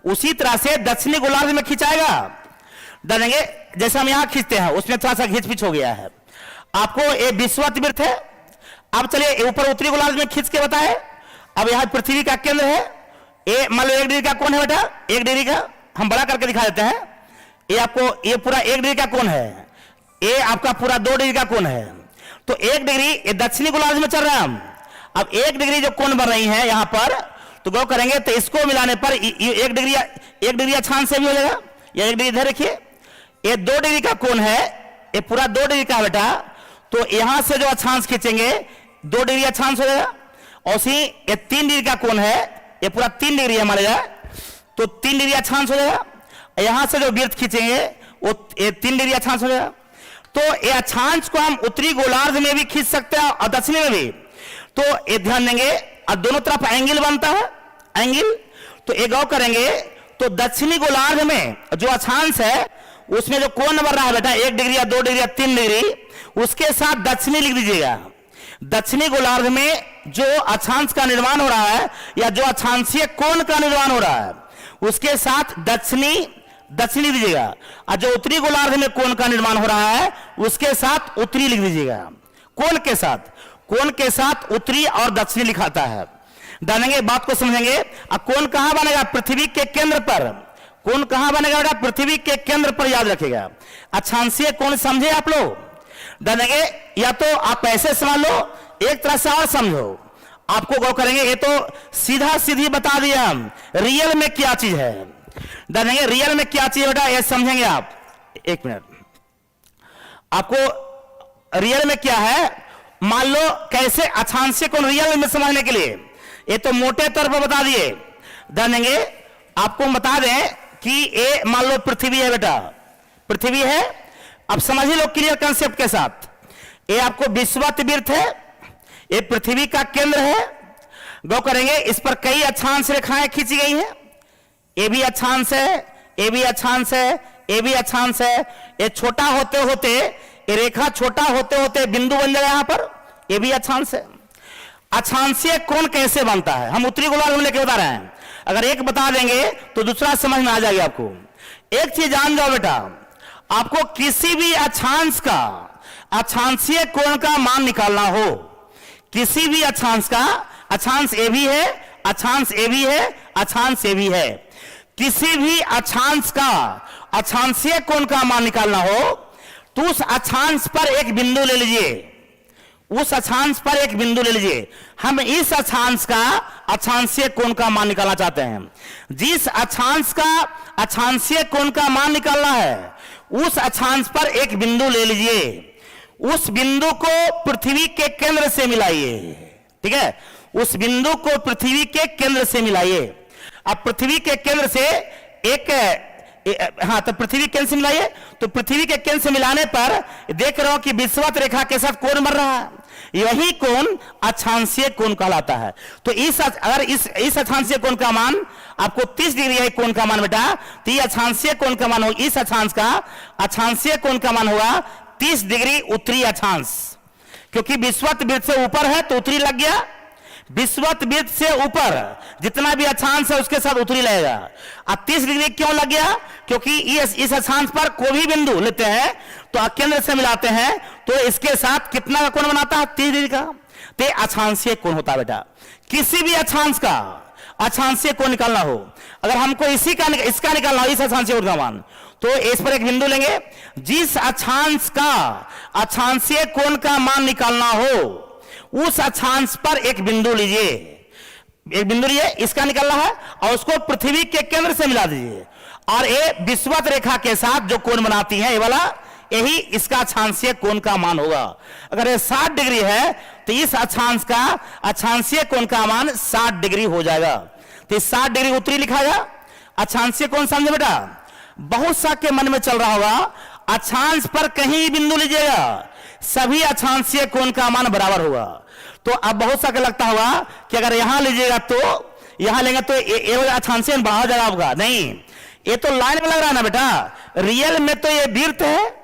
उसी तरह से दक्षिणी गोलार्ध में खिंचाएगा, देंगे। जैसे हम यहां खींचते हैं उसमें थोड़ा सा घिच पिच हो गया है। आपको ये विश्वत वृत्त है। अब चलिए ऊपर उत्तरी गोलार्ध में खींच के बताए। अब यहां पृथ्वी का केंद्र है, ये मान लो 1 डिग्री का कोण है बेटा, 1 डिग्री का हम बड़ा करके दिखा देते हैं। ये आपको ये पूरा 1 डिग्री का कोण है, ये आपका पूरा 2 डिग्री का कोण है। तो 1 डिग्री ये दक्षिणी गोलार्ध में चल रहा है। अब 1 डिग्री जो कोण बन रही है यहां पर, तो गौर करेंगे तो इसको मिलाने पर 1 डिग्री अक्षांश से भी हो जाएगा। या 1 डिग्री इधर रखिए, ये 2 डिग्री का कोण है, ये पूरा 2 डिग्री का बेटा। तो यहां से जो अक्षांश खींचेंगे 2 डिग्री अक्षांश हो जाएगा। और उसी ये 3 डिग्री का कोण है, ये पूरा 3 डिग्री है मान लिया, तो 3 डिग्री अक्षांश हो जाएगा। यहां से जो वृत्त खींचेंगे वो 3 डिग्री अक्षांश हो जाएगा। तो ये अक्षांश को हम उत्तरी गोलार्ध में भी खींच सकते हैं और दक्षिणी में भी। तो ये ध्यान देंगे, और दोनों तरफ एंगल बनता है, एंगल। तो ये गौर करेंगे तो दक्षिणी गोलार्ध में जो अक्षांश है उसमें जो कोण बन रहा है बेटा 1 डिग्री या 2 डिग्री या 3 डिग्री, उसके साथ दक्षिणी लिख दीजिएगा। दक्षिणी गोलार्ध में जो अक्षांश का निर्माण हो रहा है या जो अक्षांशीय कोण का निर्माण हो रहा है उसके साथ दक्षिणी दीजिएगा। और जो उत्तरी गोलार्ध में कोण का निर्माण हो रहा है उसके साथ उत्तरी लिख दीजिएगा। कोण के साथ उत्तरी और दक्षिणी लिखाता है। डालेंगे, बात को समझेंगे। अब कोण कहां बनेगा? पृथ्वी के केंद्र पर। कोण कहां बनेगा बेटा? पृथ्वी के केंद्र पर, याद रखिएगा। अक्षांशीय कोण समझे आप लोग? डालेंगे, या तो आप ऐसे समझ लो, एक तरह से और समझो। आपको गौर करेंगे, ये तो सीधा सीधी बता दिया हम रियल में क्या चीज है। डालेंगे रियल में क्या चीज बेटा, ये समझेंगे आप। 1 मिनट, आपको रियल में क्या है मान लो, कैसे अक्षांशीय कोण रियल में समझने के लिए ये तो मोटे तौर पर बता दिए। डालेंगे, आपको बता दें कि ये मान लो पृथ्वी है बेटा, पृथ्वी है। अब समझ ही लो क्लियर कंसेप्ट के साथ। ये आपको विषुवत वृत्त है, ये पृथ्वी का केंद्र है। गौर करेंगे, इस पर कई अक्षांश रेखाएं खींची गई हैं। ये भी अक्षांश है, ये भी अक्षांश है, ये भी अक्षांश है। ये छोटा होते होते, ये रेखा छोटा होते होते बिंदु बन जाएगा यहां पर, ये भी अक्षांश है। अक्षांशीय कोण कैसे बनता है हम उत्तरी गोलार्ध में लेके बता रहे हैं। अगर एक बता देंगे तो दूसरा समझ में आ जाएगा आपको। एक चीज जान जाओ बेटा, आपको किसी भी अक्षांश का अक्षांशीय कोण का मान निकालना हो, किसी भी अक्षांश का, अक्षांश ए भी है, अक्षांश ए भी है, अक्षांश ए भी है, किसी भी अक्षांश का अक्षांशीय कोण का मान निकालना हो तो उस अक्षांश पर एक बिंदु ले लीजिए, उस अक्षांश पर एक बिंदु ले लीजिए। हम इस अक्षांश का अक्षांशीय कोण का मान निकालना चाहते हैं। जिस अक्षांश का अक्षांशीय कोण का मान निकालना है उस अक्षांश पर एक बिंदु ले लीजिए, उस बिंदु को पृथ्वी के केंद्र से मिलाइए। ठीक है, उस बिंदु को पृथ्वी के केंद्र से मिलाइए। अब पृथ्वी के केंद्र से हाँ, तो पृथ्वी केंद्र से मिलाइए। तो पृथ्वी के केंद्र से मिलाने पर देख रहा हूं कि विषुवत रेखा के साथ कोण बन रहा है, यही कोण अक्षांशीय कोण कहलाता है। तो अगर इस अक्षांशीय कोण का मान आपको 30 डिग्री है, कोण का मान बेटा, तो ये अक्षांशीय कोण का मान हो, इस अक्षांश का अक्षांशीय कोण का मान होगा 30 डिग्री उत्तरी अक्षांश। क्योंकि विषुवत वृत्त से ऊपर है तो उत्तरी लग गया, विषुवत वृत्त से ऊपर जितना भी अक्षांश है उसके साथ उत्तरी लगेगा। अब 30 डिग्री क्यों लग गया? क्योंकि इस अक्षांश पर कोई भी बिंदु लेते हैं तो केंद्र से मिलाते हैं तो इसके साथ कितना का कोण बनाता है? 30 डिग्री का। तो अक्षांशीय कोण होता है बेटा। किसी भी अक्षांश का अक्षांशीय कोण निकालना हो, अगर हमको इसका निकालना हो, इस अक्षांशीय कोण का मान, तो इस पर एक बिंदु लेंगे। जिस अक्षांश का अक्षांशीय कोण का मान निकालना हो उस अक्षांश पर एक बिंदु लीजिए, एक बिंदु लीजिए, इसका निकालना है और उसको पृथ्वी के केंद्र से मिला दीजिए। और ये विषुवत रेखा के साथ जो कोण बनाती है ये वाला, यही इसका अक्षांशीय कोण का मान होगा। अगर ये 60 डिग्री है तो इस अक्षांश का अक्षांशीय कोण का मान 60 डिग्री हो जाएगा। तो 60 डिग्री उत्तरी लिखा जाए। अक्षांशीय कोण समझे बेटा? बहुत सा के मन में चल रहा होगा, अक्षांश पर कहीं बिंदु लीजिएगा, सभी अक्षांशीय कोण का मान बराबर होगा। तो अब बहुत सा के लगता होगा कि अगर यहां लीजिएगा तो यहां लेंगे तो ये अक्षांशीय बाहर जाएगा आपका। नहीं, ये तो लाइन में लग रहा है ना बेटा। रियल में तो ये वृत्त है,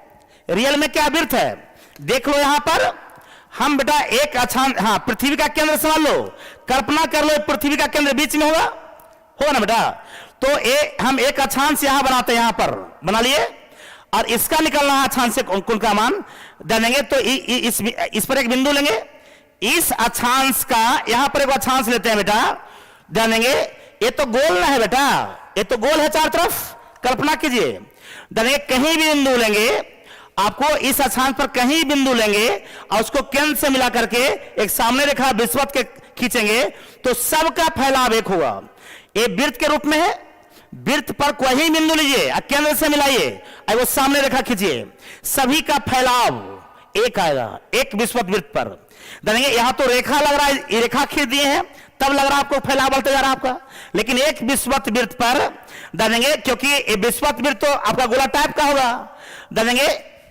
रियल में क्या वृत्त है देख लो। यहां पर हम बेटा एक अक्षांश, हाँ, पृथ्वी का केंद्र समझ लो, कल्पना कर लो पृथ्वी का केंद्र बीच में होगा ना बेटा। तो हम एक अक्षांश यहां बनाते हैं, यहां पर बना लिए और इसका निकलना है अक्षांशीय कोण का मान जानेंगे। तो इस पर एक बिंदु लेंगे, इस अक्षांश का यहां पर एक अक्षांश लेते हैं बेटा, जानेंगे। ये तो गोल ना है बेटा, ये तो गोल है चारों तरफ, कल्पना कीजिए। जानेंगे कहीं भी बिंदु लेंगे आपको इस अक्षांश पर कहीं बिंदु लेंगे और उसको केंद्र से मिला करके एक सामने रेखा विषुवत के खींचेंगे तो सबका फैलाव एक होगा। ये वृत्त के रूप में है, वृत्त पर कोई बिंदु लीजिए और केंद्र से मिलाइए और वो सामने रेखा खींचिए, सभी का फैलाव एक आएगा एक विषुवत वृत्त पर। देखेंगे यहां तो रेखा लग रहा है, ये रेखा खींच दिए हैं तब लग रहा है आपको फैलाव बढ़ते जा रहा है आपका, लेकिन एक विषुवत वृत्त पर देखेंगे, क्योंकि ये विषुवत वृत्त तो आपका गोला टाइप का होगा, देखेंगे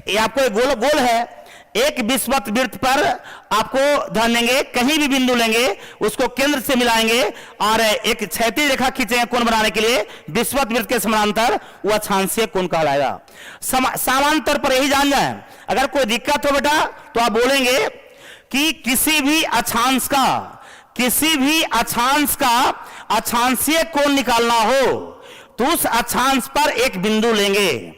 ये आपको एक गोल गोल है, एक विषुवत वृत्त पर आपको ध्यान देंगे कहीं भी बिंदु लेंगे उसको केंद्र से मिलाएंगे और एक क्षैतिज रेखा खींचेंगे कोण बनाने के लिए विषुवत वृत्त के समानांतर, वह अक्षांशीय कोण कहलाएगा। सामान्य तौर पर यही जान जाए, अगर कोई दिक्कत हो बेटा तो आप बोलेंगे कि किसी भी अक्षांश का अक्षांशीय कोण निकालना हो तो उस अक्षांश पर एक बिंदु लेंगे,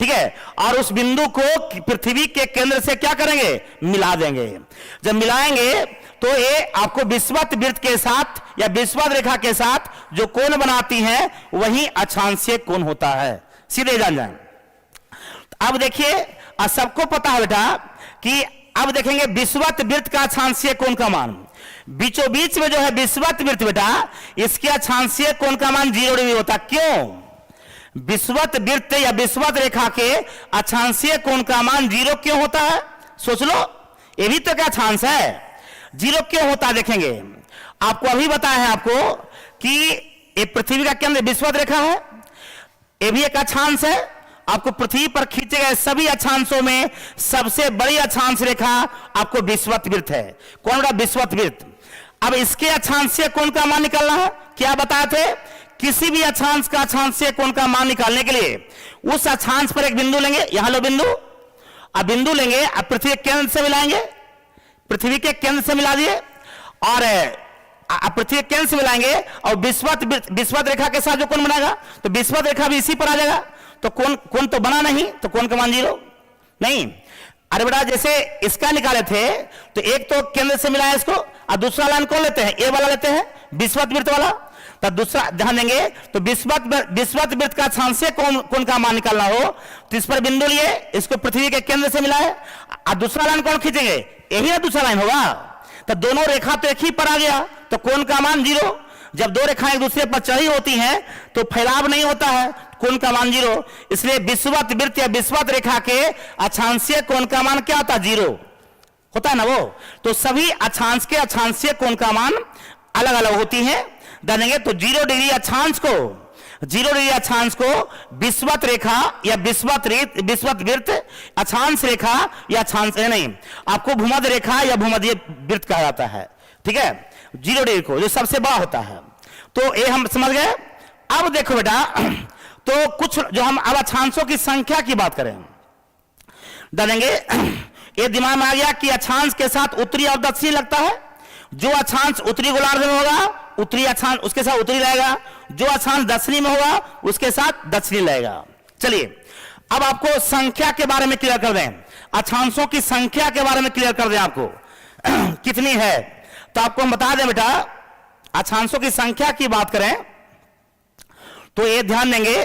ठीक है, और उस बिंदु को पृथ्वी के केंद्र से क्या करेंगे, मिला देंगे। जब मिलाएंगे तो ये आपको विषुवत वृत्त के साथ या विषुवत रेखा के साथ जो कोण बनाती है वही अक्षांशीय कोण होता है, सीधे जान जाए। अब देखिए सबको पता है बेटा कि अब देखेंगे विषुवत वृत्त का अक्षांशीय कोण का मान, बीचों बीच में जो है विषुवत वृत्त बेटा, इसके अक्षांशीय कोण का मान 0 डिग्री होता। क्यों? विषुवत वृत्त या विषुवत रेखा के अक्षांशीय कोण का मान 0 क्यों होता है? सोच लो, ये भी तो क्या अक्षांश है, 0 क्यों होता है? देखेंगे आपको अभी बताया है आपको कि ये पृथ्वी का केंद्र विषुवत रेखा है, ये भी एक अक्षांश है। आपको पृथ्वी पर खींचे गए सभी अक्षांशों में सबसे बड़ी अक्षांश रेखा आपको विषुवत वृत्त है। कौन सा? विषुवत वृत्त। अब इसके अक्षांशीय कोण का मान निकालना है, क्या बताए थे? किसी भी अक्षांश का अक्षांशीय कोण का मान निकालने के लिए उस अक्षांश पर एक बिंदु लेंगे, यहां लो बिंदु, अब बिंदु लेंगे, अब पृथ्वी के केंद्र से मिलाएंगे, पृथ्वी के केंद्र से मिला दिए और पृथ्वी के केंद्र से मिलाएंगे और विषुवत रेखा के साथ जो कोण बनाएगा तो विषुवत रेखा भी इसी पर आ जाएगा, तो कोण तो बना नहीं, तो कोण का मान 0 नहीं। अरे बेटा जैसे इसका निकाले थे तो एक तो केंद्र से मिलाया इसको और दूसरा लाइन कौन लेते हैं? ए वाला लेते हैं, विषुवत वृत्त वाला। तब दूसरा ध्यान देंगे तो विषुवत वृत्त का अक्षांशीय कोण का मान निकालना हो तो इस पर बिंदु लिए, इसको पृथ्वी के केंद्र से मिलाए और दूसरा लाइन कौन खींचेंगे? यही ना दूसरा लाइन होगा, तो दोनों रेखा तो एक ही पर आ गया, तो कोण का मान 0। जब दो रेखाएं एक दूसरे पर चढ़ी होती हैं तो फैलाव नहीं होता है, कोण का मान 0। इसलिए विषुवत वृत्त या विषुवत रेखा के अक्षांशीय कोण का मान क्या होता है? 0 होता है ना वो। तो सभी अक्षांश के अक्षांशीय कोण का मान अलग अलग होती है, जानेंगे। तो 0 डिग्री अक्षांश को विषुवत रेखा या विषुवत वृत्त, अक्षांश रेखा या अक्षांश नहीं, आपको भूमध्य रेखा या भूमध्य वृत्त कहा जाता है, ठीक है, 0 डिग्री को जो सबसे बड़ा होता है। तो ये हम समझ गए। अब देखो बेटा, तो कुछ जो हम अब अक्षांशों की संख्या की बात करें, जानेंगे ये दिमाग में आ गया कि अक्षांश के साथ उत्तरी और दक्षिणी लगता है। जो अक्षांश उत्तरी गोलार्ध में होगा उत्तरी अक्षांश उसके साथ उत्तरी लगेगा, जो अक्षांश दक्षिणी में होगा उसके साथ दक्षिणी लगेगा। चलिए अब आपको संख्या के बारे में क्लियर कर दें, अक्षांशों की संख्या के बारे में क्लियर कर दें आपको कितनी है। तो आपको हम बता दें बेटा, अक्षांशों की संख्या की बात करें तो ये ध्यान देंगे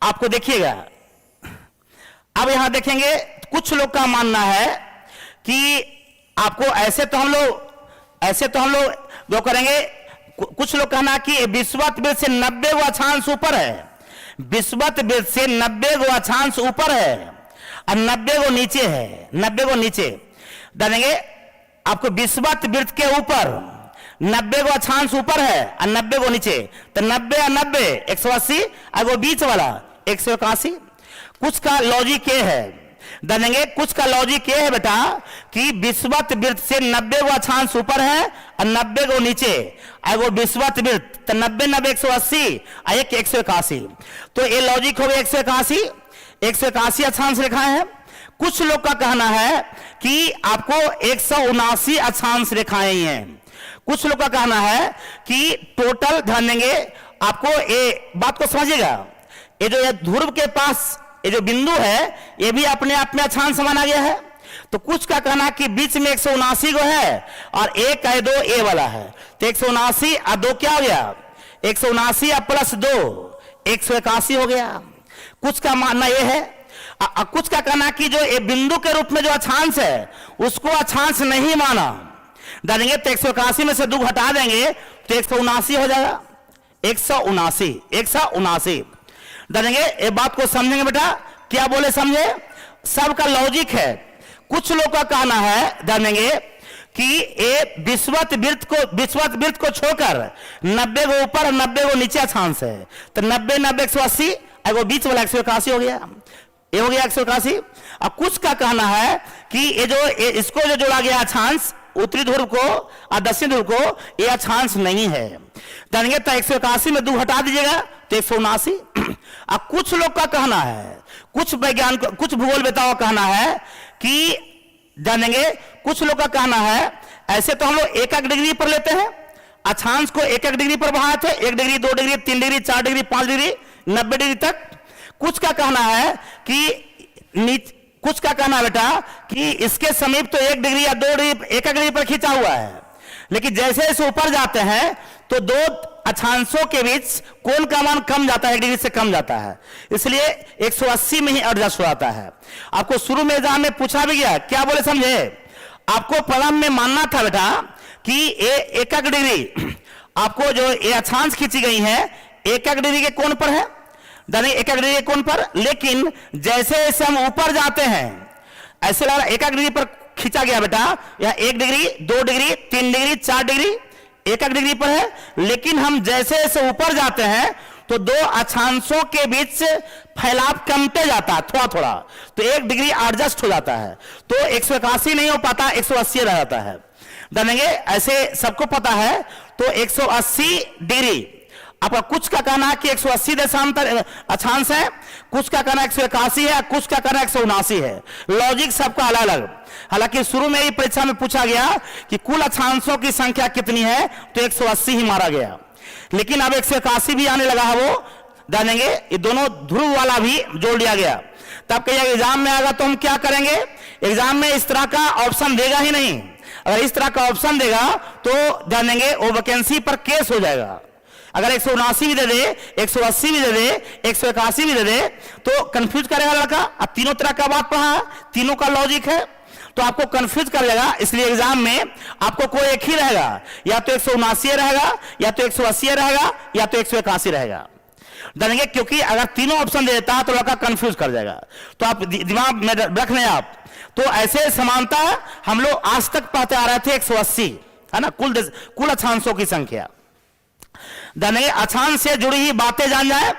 आपको, देखिएगा अब यहां देखेंगे कुछ लोग का मानना है कि आपको ऐसे तो हम लोग जो करेंगे, कुछ लोग कहना कि विषुवत वृत्त से 90 गो अक्षांश ऊपर है, विषुवत वृत्त से 90 गो अक्षांश ऊपर है और 90 गो नीचे है, 90 गो नीचे जानेंगे। आपको विषुवत वृत्त के ऊपर 90 गो अक्षांश ऊपर है और 90 गो नीचे, तो 90 और 90 180 और वो बीच वाला 181। कुछ का लॉजिक ये है, जानेंगे कुछ का लॉजिक ये है बेटा कि विषुवत वृत्त से 90 गो अक्षांश ऊपर है और 90 गो नीचे, और वो विषुवत वृत्त तो 90 90 180 और एक 181, तो ये लॉजिक हो गया 181 अक्षांश रेखाएं हैं। कुछ लोग का कहना है कि आपको 179 अक्षांश रेखाएं ही हैं। कुछ लोग का कहना है कि टोटल, ध्यान देंगे आपको ये बात को समझिएगा, ये जो ध्रुव के पास ये जो बिंदु है ये भी अपने आप में अक्षांश माना गया है। तो कुछ का कहना कि बीच में 179 गो है और एक है 2 ए वाला है, तो 179 और 2 क्या हो गया? 179 और +2 181 हो गया। कुछ का मानना यह है। कुछ का कहना कि जो ये बिंदु के रूप में जो अक्षांश है उसको अक्षांश नहीं माना, डालेंगे तो 181 में से 2 घटा देंगे तो 179 हो जाएगा। 179 डालेंगे। ये बात को समझेंगे बेटा, क्या बोले समझे, सबका लॉजिक है। कुछ लोग का कहना है डालेंगे कि ये विश्वत वृत्त को छोड़कर 90 को ऊपर 90 को नीचे अक्षांश है, तो 90 90 180 एगो बीच वाला 181 हो गया, ये हो गया 181। अब कुछ का कहना है कि इसको जो जोड़ा गया अक्षांश उत्तरी ध्रुव को और दक्षिण ध्रुव को, ये अक्षांश नहीं है, जानेंगे तो 181 में 2 हटा दीजिएगा तो 179। अब कुछ लोग का कहना है, कुछ वैज्ञानिक कुछ भूगोलवेताओं का कहना है कि जानेंगे, कुछ लोग का कहना है ऐसे तो हम लोग 1 डिग्री पर लेते हैं, अक्षांश को 1 डिग्री पर बढ़ाए थे, 1 degree 2 degree 3 degree 4 degree 5 degree 90 degree तक। कुछ का कहना है कि कुछ का कहना है बेटा कि इसके समीप तो 1 डिग्री या 2 डिग्री 1 डिग्री पर खींचा हुआ है, लेकिन जैसे जैसे ऊपर जाते हैं तो 2 अक्षांशों के बीच कोण का मान कम जाता है, 1 डिग्री से कम जाता है, इसलिए 180 में ही एडजस्ट हो जाता है। आपको शुरू में एग्जाम में पूछा भी गया, क्या बोले समझे, आपको प्रारंभ में मानना था बेटा कि ये 1 डिग्री आपको जो ये अक्षांश खींची गई है 1 डिग्री के कोण पर है, 1 डिग्री के कोण पर, लेकिन जैसे जैसे हम ऊपर जाते हैं ऐसे लग रहा 1 डिग्री पर खींचा गया बेटा, यह 1 degree 2 degree 3 degree 4 degree 1 degree पर है, लेकिन हम जैसे जैसे ऊपर जाते हैं तो 2 अक्षांशों के बीच फैलाव कमते जाता है थोड़ा थोड़ा, तो 1 डिग्री एडजस्ट हो जाता है, तो 181 नहीं हो पाता, 180 रह जाता है। जानेंगे ऐसे सबको पता है, तो 180 डिग्री आपका कुछ का कहना है कि 180 देशांतर अक्षांश है, कुछ का कहना 181 है, कुछ का कहना 179 है, लॉजिक सबका अलग अलग। हालांकि शुरू में ही परीक्षा में पूछा गया कि कुल अक्षांशों की संख्या कितनी है, तो 180 ही मारा गया, लेकिन अब 181 भी आने लगा है, वो जानेंगे ये दोनों ध्रुव वाला भी जोड़ लिया गया। तब कहिएगा एग्जाम में आएगा तो हम क्या करेंगे, एग्जाम में इस तरह का ऑप्शन देगा ही नहीं, अगर इस तरह का ऑप्शन देगा तो जानेंगे वो वैकेंसी पर केस हो जाएगा। अगर 179 भी दे दे, 180 भी दे दे, 181 भी दे दे, तो कंफ्यूज करेगा लड़का। अब तीनों तरह का बात पढ़ा है, तीनों का लॉजिक है, तो आपको कंफ्यूज कर देगा, इसलिए एग्जाम में आपको कोई एक ही रहेगा, या तो 179 रहेगा, या तो 180 रहेगा, या तो 181 रहेगा, जानेंगे, क्योंकि अगर तीनों ऑप्शन दे देता है तो लड़का कंफ्यूज कर जाएगा। तो आप दिमाग में रख लें आप, तो ऐसे समानता हम लोग आज तक पढ़ते आ रहे थे 180 है ना, कुल अक्षांशों की संख्या। जानेंगे अक्षांश से जुड़ी ही बातें जान जाए,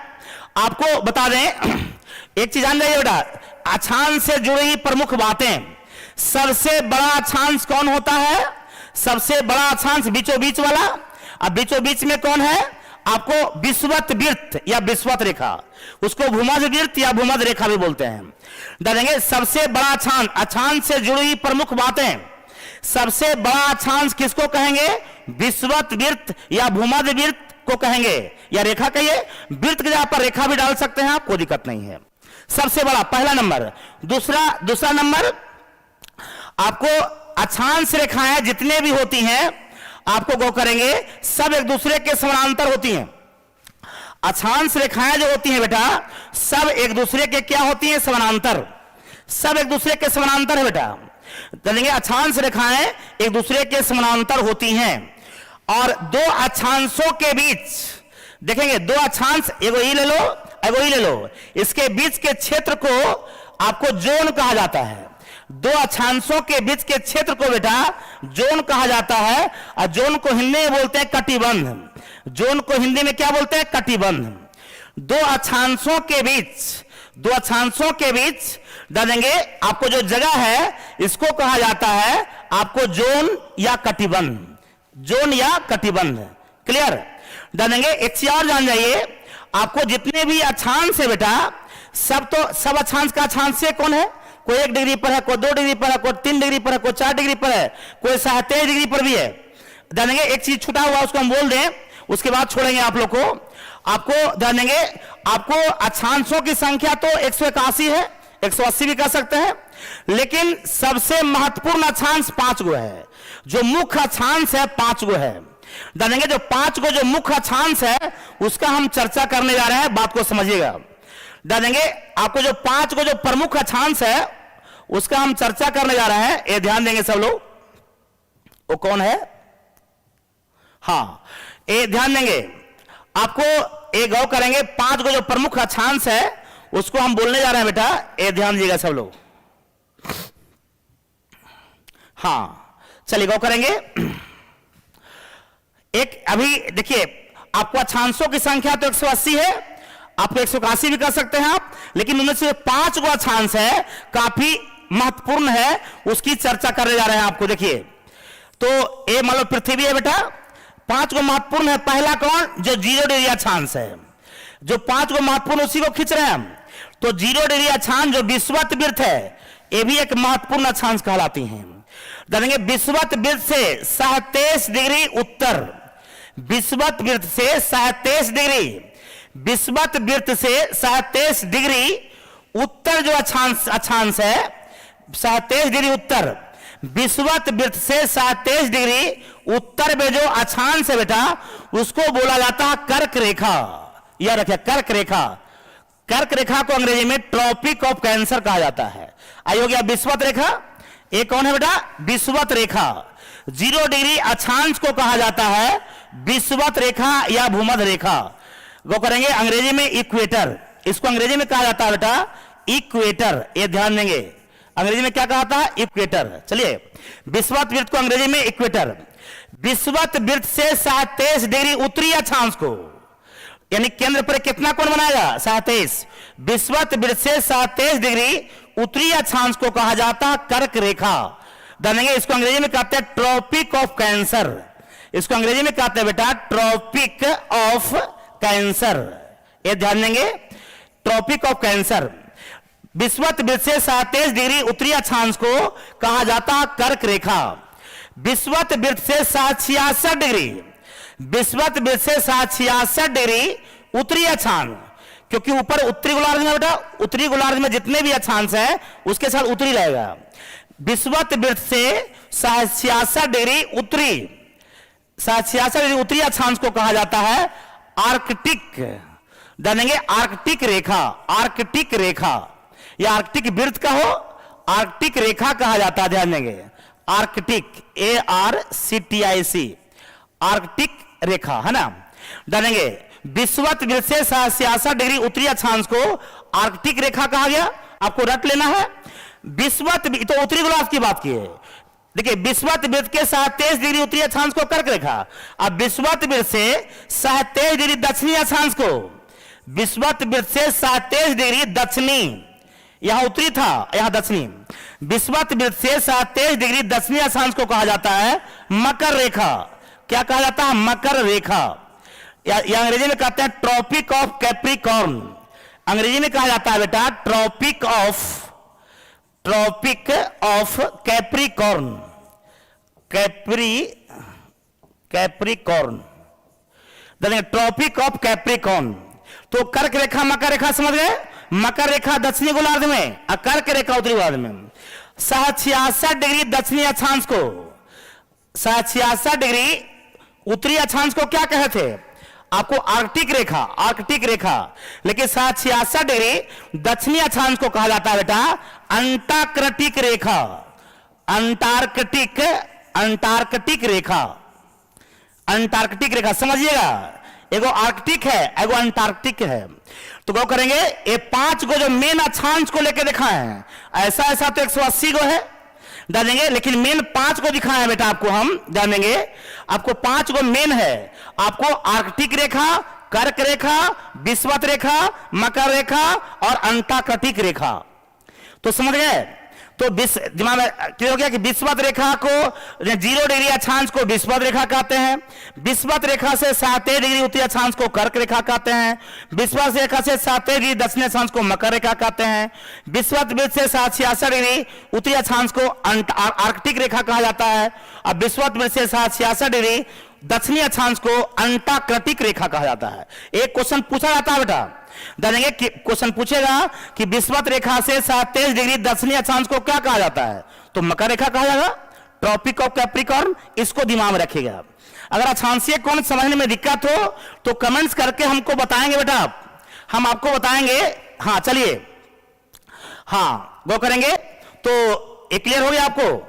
आपको बता दें एक चीज जान जाइए बेटा, अक्षांश से जुड़ी ही प्रमुख बातें, सबसे बड़ा अक्षांश कौन होता है, सबसे बड़ा अक्षांश बीचों बीच वाला, अब बीचों बीच में कौन है, आपको विषुवत वृत्त या विषुवत रेखा, उसको भूमध्य वृत्त या भूमध्य रेखा भी बोलते हैं। जानेंगे सबसे बड़ा अक्षांश, अक्षांश से जुड़ी हुई प्रमुख बातें, सबसे बड़ा अक्षांश किसको कहेंगे, विषुवत वृत्त या भूमध्य वृत्त को कहेंगे, या रेखा कहिए, वृत्त के जगह पर रेखा भी डाल सकते हैं आप, कोई दिक्कत नहीं है। सबसे बड़ा पहला नंबर। दूसरा नंबर, आपको अक्षांश रेखाएं जितने भी होती हैं आपको गौ करेंगे, सब एक दूसरे के समानांतर होती हैं। अक्षांश रेखाएं जो होती हैं बेटा सब एक दूसरे के क्या होती हैं, समानांतर, सब एक दूसरे के समानांतर है बेटा। जानेंगे अक्षांश रेखाएं एक दूसरे के समानांतर होती हैं, और 2 अक्षांशों के बीच देखेंगे, 2 अक्षांश, एगो ई ले लो एगो ई ले लो, इसके बीच के क्षेत्र को आपको जोन कहा जाता है। 2 अक्षांशों के बीच के क्षेत्र को बेटा जोन कहा जाता है, और जोन को हिंदी में बोलते हैं कटिबंध, जोन को हिंदी में क्या बोलते हैं, कटिबंध। 2 अक्षांशों के बीच जानेंगे आपको जो जगह है इसको कहा जाता है आपको जोन या कटिबंध, जोन या कटिबंध, क्लियर। जानेंगे एक चीज और जान जाइए, आपको जितने भी अक्षांश है बेटा सब अक्षांश का अक्षांश से कौन है, कोई 1 डिग्री पर है, कोई 2 डिग्री पर है, कोई 3 डिग्री पर है, कोई 4 डिग्री पर है, कोई 23 डिग्री पर भी है। जानेंगे एक चीज छूटा हुआ उसको हम बोल दें, उसके बाद छोड़ेंगे आप लोग को। आपको जानेंगे आपको अक्षांशों की संख्या तो 181 है, 180 भी कह सकते हैं, लेकिन सबसे महत्वपूर्ण अक्षांश 5 गो है, जो मुख्य अक्षांश है 5 गो है। जानेंगे जो 5 गो जो मुख्य अक्षांश है उसका हम चर्चा करने जा रहे हैं, बात को समझिएगा। जानेंगे आपको जो 5 को जो प्रमुख अक्षांश है उसका हम चर्चा करने जा रहे हैं, ये ध्यान देंगे सब लोग। वो कौन है? हाँ, ये ध्यान देंगे, आपको ये गौर करेंगे 5 को जो प्रमुख अक्षांश है उसको हम बोलने जा रहे हैं बेटा, ये ध्यान दीजिएगा सब लोग। हाँ चलिए गौर करेंगे। एक अभी देखिए, आपको अक्षांशों की संख्या तो 180 है, आपको 181 भी कर सकते हैं आप, लेकिन उनमें से 5 को अक्षांश है काफी महत्वपूर्ण है, उसकी चर्चा करने जा रहे हैं आपको। देखिए तो ये मान लो पृथ्वी है बेटा, 5 को महत्वपूर्ण है। पहला कौन? जो 0 डिग्री अक्षांश है, जो 5 को महत्वपूर्ण उसी को खींच रहे हैं हम। तो 0 डिग्री अक्षांश जो विषुवत वृत्त है, ये भी एक महत्वपूर्ण अक्षांश कहलाती हैं। जानेंगे विषुवत वृत्त से 37 डिग्री उत्तर, विषुवत वृत्त से 37 डिग्री, विषुवत वृत्त से 37 डिग्री उत्तर जो अक्षांश है, 37 डिग्री उत्तर, विषुवत वृत्त से 37 डिग्री उत्तर में जो अक्षांश है बेटा, उसको बोला जाता है कर्क रेखा। यह रखिए, कर्क रेखा। कर्क रेखा को अंग्रेजी में ट्रॉपिक ऑफ कैंसर कहा जाता है। आई हो गया विषुवत रेखा। ये कौन है बेटा? विषुवत रेखा। 0 डिग्री अक्षांश को कहा जाता है विषुवत रेखा या भूमध्य रेखा। वो करेंगे अंग्रेजी में इक्वेटर, इसको अंग्रेजी में कहा जाता है बेटा इक्वेटर। ये ध्यान देंगे, अंग्रेजी में क्या कहता है? इक्वेटर। चलिए, विषुवत वृत्त को अंग्रेजी में इक्वेटर। विषुवत वृत्त से 37 डिग्री उत्तरी अक्षांश को, यानी केंद्र पर कितना कोण बनाएगा? 37। विषुवत वृत्त से 37 डिग्री उत्तरी अक्षांश को कहा जाता है कर्क रेखा। जानेंगे इसको अंग्रेजी में कहते हैं ट्रॉपिक ऑफ कैंसर। इसको अंग्रेजी में कहते हैं बेटा ट्रॉपिक ऑफ कैंसर। ये ध्यान देंगे, ट्रॉपिक ऑफ कैंसर। विषुवत वृत्त से 37 डिग्री उत्तरी अक्षांश को कहा जाता है कर्क रेखा। विषुवत वृत्त से 66 डिग्री, विषुवत वृत्त से 66 डिग्री उत्तरी अक्षांश, क्योंकि ऊपर उत्तरी गोलार्ध में बेटा, उत्तरी गोलार्ध में जितने भी अक्षांश है उसके साथ उत्तरी रहेगा। विषुवत वृत्त से 66 डिग्री उत्तरी, 66 डिग्री उत्तरी अक्षांश को कहा जाता है आर्कटिक। जानेंगे आर्कटिक रेखा, आर्कटिक रेखा या आर्कटिक वृत्त का हो, आर्कटिक रेखा कहा जाता है। ध्यान देंगे आर्कटिक, ARCTIC, आर्कटिक रेखा है ना। जानेंगे विषुवत वृत्त से 66 डिग्री उत्तरी अक्षांश को आर्कटिक रेखा कहा गया, आपको रट लेना है। विषुवत तो उत्तरी गोलार्ध की बात की है। देखिए विषुवत वृत्त के 37 डिग्री उत्तरी अक्षांश को कर्क रेखा, अब विषुवत वृत्त से 37 डिग्री दक्षिणी अक्षांश को, विषुवत वृत्त से 37 डिग्री दक्षिणी, यहां उत्तरी था यहां दक्षिणी, विषुवत वृत्त से 37 डिग्री दक्षिणी अक्षांश को कहा जाता है मकर रेखा। क्या कहा जाता है? मकर रेखा। या अंग्रेजी में कहते हैं ट्रॉपिक ऑफ कैप्रिकॉर्न। अंग्रेजी में कहा जाता है बेटा tropic of Capricorn, Capricorn, tropic of Capricorn. तो कर्क रेखा मकर रेखा समझ गए? मकर रेखा दक्षिणी गोलार्ध में और कर्क रेखा उत्तरी गोलार्ध में। 66 डिग्री दक्षिणी अक्षांश को, 66 डिग्री उत्तरी अक्षांश को क्या कहे थे आपको? आर्कटिक रेखा, आर्कटिक रेखा। लेकिन 66 डिग्री दक्षिणी अक्षांश को कहा जाता है बेटा अंटार्कटिक रेखा, अंटार्कटिक, अंटार्कटिक रेखा, अंटार्कटिक रेखा। समझिएगा, एगो आर्कटिक है, एगो अंटार्कटिक है। तो क्या करेंगे, ये 5 को जो मेन अक्षांश को लेकर दिखाए हैं, ऐसा ऐसा तो 180 को है जानेंगे, लेकिन मेन 5 को दिखाया है बेटा आपको, हम जानेंगे आपको 5 को मेन है। आपको आर्कटिक रेखा, कर्क रेखा, विषुवत रेखा, मकर रेखा और अंटार्कटिक रेखा। तो समझ गए? तो दिमाग में क्लियर हो गया कि विषुवत रेखा को 0 डिग्री अक्षांश को विषुवत रेखा कहते हैं, विषुवत रेखा से 37 डिग्री उत्तरी अक्षांश को कर्क रेखा कहते हैं, विषुवत रेखा से 37 डिग्री दक्षिणी अक्षांश को मकर रेखा कहते हैं, विषुवत वृत्त से 66 डिग्री उत्तरी अक्षांश को आर्कटिक रेखा कहा जाता है, और विषुवत वृत्त से 66 डिग्री दक्षिणी अक्षांश को अंटार्कटिक रेखा कहा जाता है। एक क्वेश्चन पूछा जाता है बेटा, जानेंगे कि क्वेश्चन पूछेगा कि विषुवत रेखा से 37 डिग्री दक्षिणी अक्षांश को क्या कहा जाता है? तो मकर रेखा कहा जाएगा, ट्रॉपिक ऑफ कैप्रिकॉर्न। इसको दिमाग में रखिएगा। अगर अक्षांशीय कोण समझने में दिक्कत हो तो कमेंट्स करके हमको बताएंगे बेटा, हम आपको बताएंगे हाँ चलिए, हाँ गो करेंगे तो ये क्लियर हो गया आपको,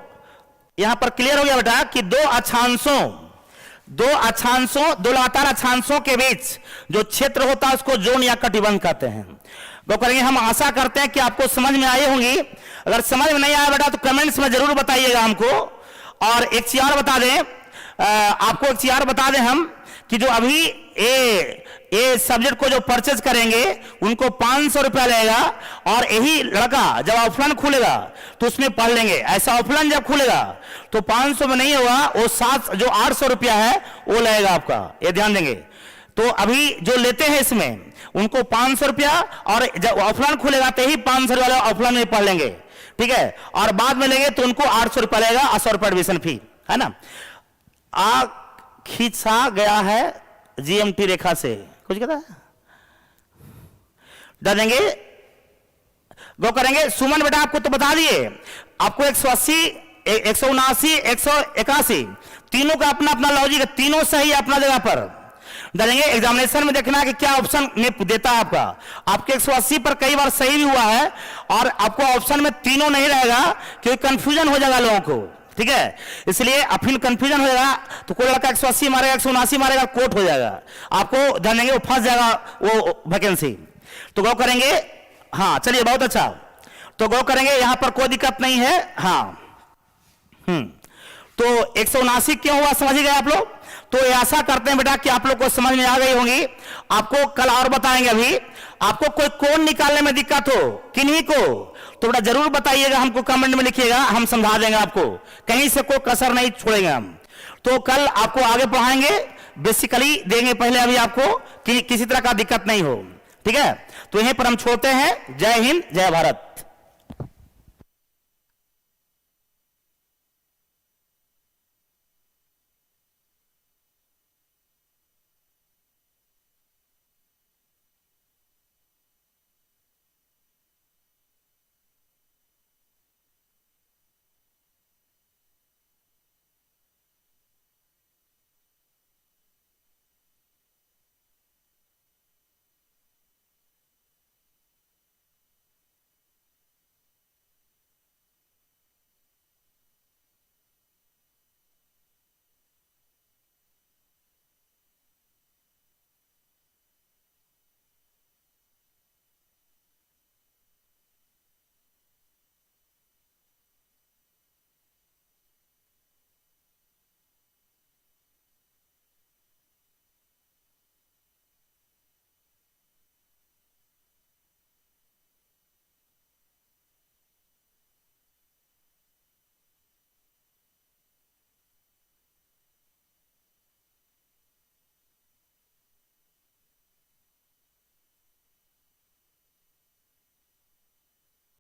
यहां पर क्लियर हो गया बेटा कि दो लगातार अक्षांशों के बीच जो क्षेत्र होता है उसको जोन या कटिबंध कहते हैं। गो करेंगे, हम आशा करते हैं कि आपको समझ में आई होंगी। अगर समझ में नहीं आया बेटा तो कमेंट्स में जरूर बताइएगा हमको। और एक चीज और बता दें, आपको एक चीज और बता दें हम कि जो अभी ये सब्जेक्ट को जो परचेज करेंगे उनको 500 रुपया लगेगा, और यही लड़का जब ऑफलाइन खुलेगा तो उसमें पढ़ लेंगे। ऐसा ऑफलाइन जब खुलेगा तो 500 में नहीं होगा, वो 800 रुपया है वो लगेगा आपका, ये ध्यान देंगे। तो अभी जो लेते हैं इसमें उनको 500 रुपया, और जब ऑफलाइन खुलेगा तो ही 500 रुपया ऑफलाइन में पढ़ लेंगे, ठीक है। और बाद में लेंगे तो उनको 800 रुपया लगेगा, 800 रुपया एडमिशन फी, है ना। खींचा गया है जीएमटी रेखा से, कुछ कहता है डाल देंगे। गो करेंगे, सुमन बेटा आपको तो बता दिए, आपको 180, 179, 181 तीनों का अपना अपना लॉजिक है, तीनों सही अपना जगह पर डालेंगे। एग्जामिनेशन में देखना है कि क्या ऑप्शन में देता है आपका। आपके 180 पर कई बार सही भी हुआ है, और आपको ऑप्शन में तीनों नहीं रहेगा क्योंकि कंफ्यूजन हो जाएगा लोगों को, ठीक है। इसलिए फिर कंफ्यूजन हो जाएगा तो कोई लड़का 180 मारेगा, 179 मारेगा, कोट हो जाएगा, आपको ध्यान देंगे वो फंस जाएगा वो वैकेंसी। तो गो करेंगे, हाँ चलिए बहुत अच्छा। तो गो करेंगे, यहां पर कोई दिक्कत नहीं है, हाँ। तो 179 क्यों हुआ समझ गए आप लोग। तो ये आशा करते हैं बेटा कि आप लोग को समझ में आ गई होंगी। आपको कल और बताएंगे, अभी आपको कोई कोण निकालने में दिक्कत हो किन्हीं को तो बेटा जरूर बताइएगा, हमको कमेंट में लिखिएगा, हम समझा देंगे आपको, कहीं से कोई कसर नहीं छोड़ेंगे हम। तो कल आपको आगे पढ़ाएंगे, बेसिकली देंगे पहले अभी आपको कि किसी तरह का दिक्कत नहीं हो, ठीक है। तो यहीं पर हम छोड़ते हैं। जय हिंद, जय भारत।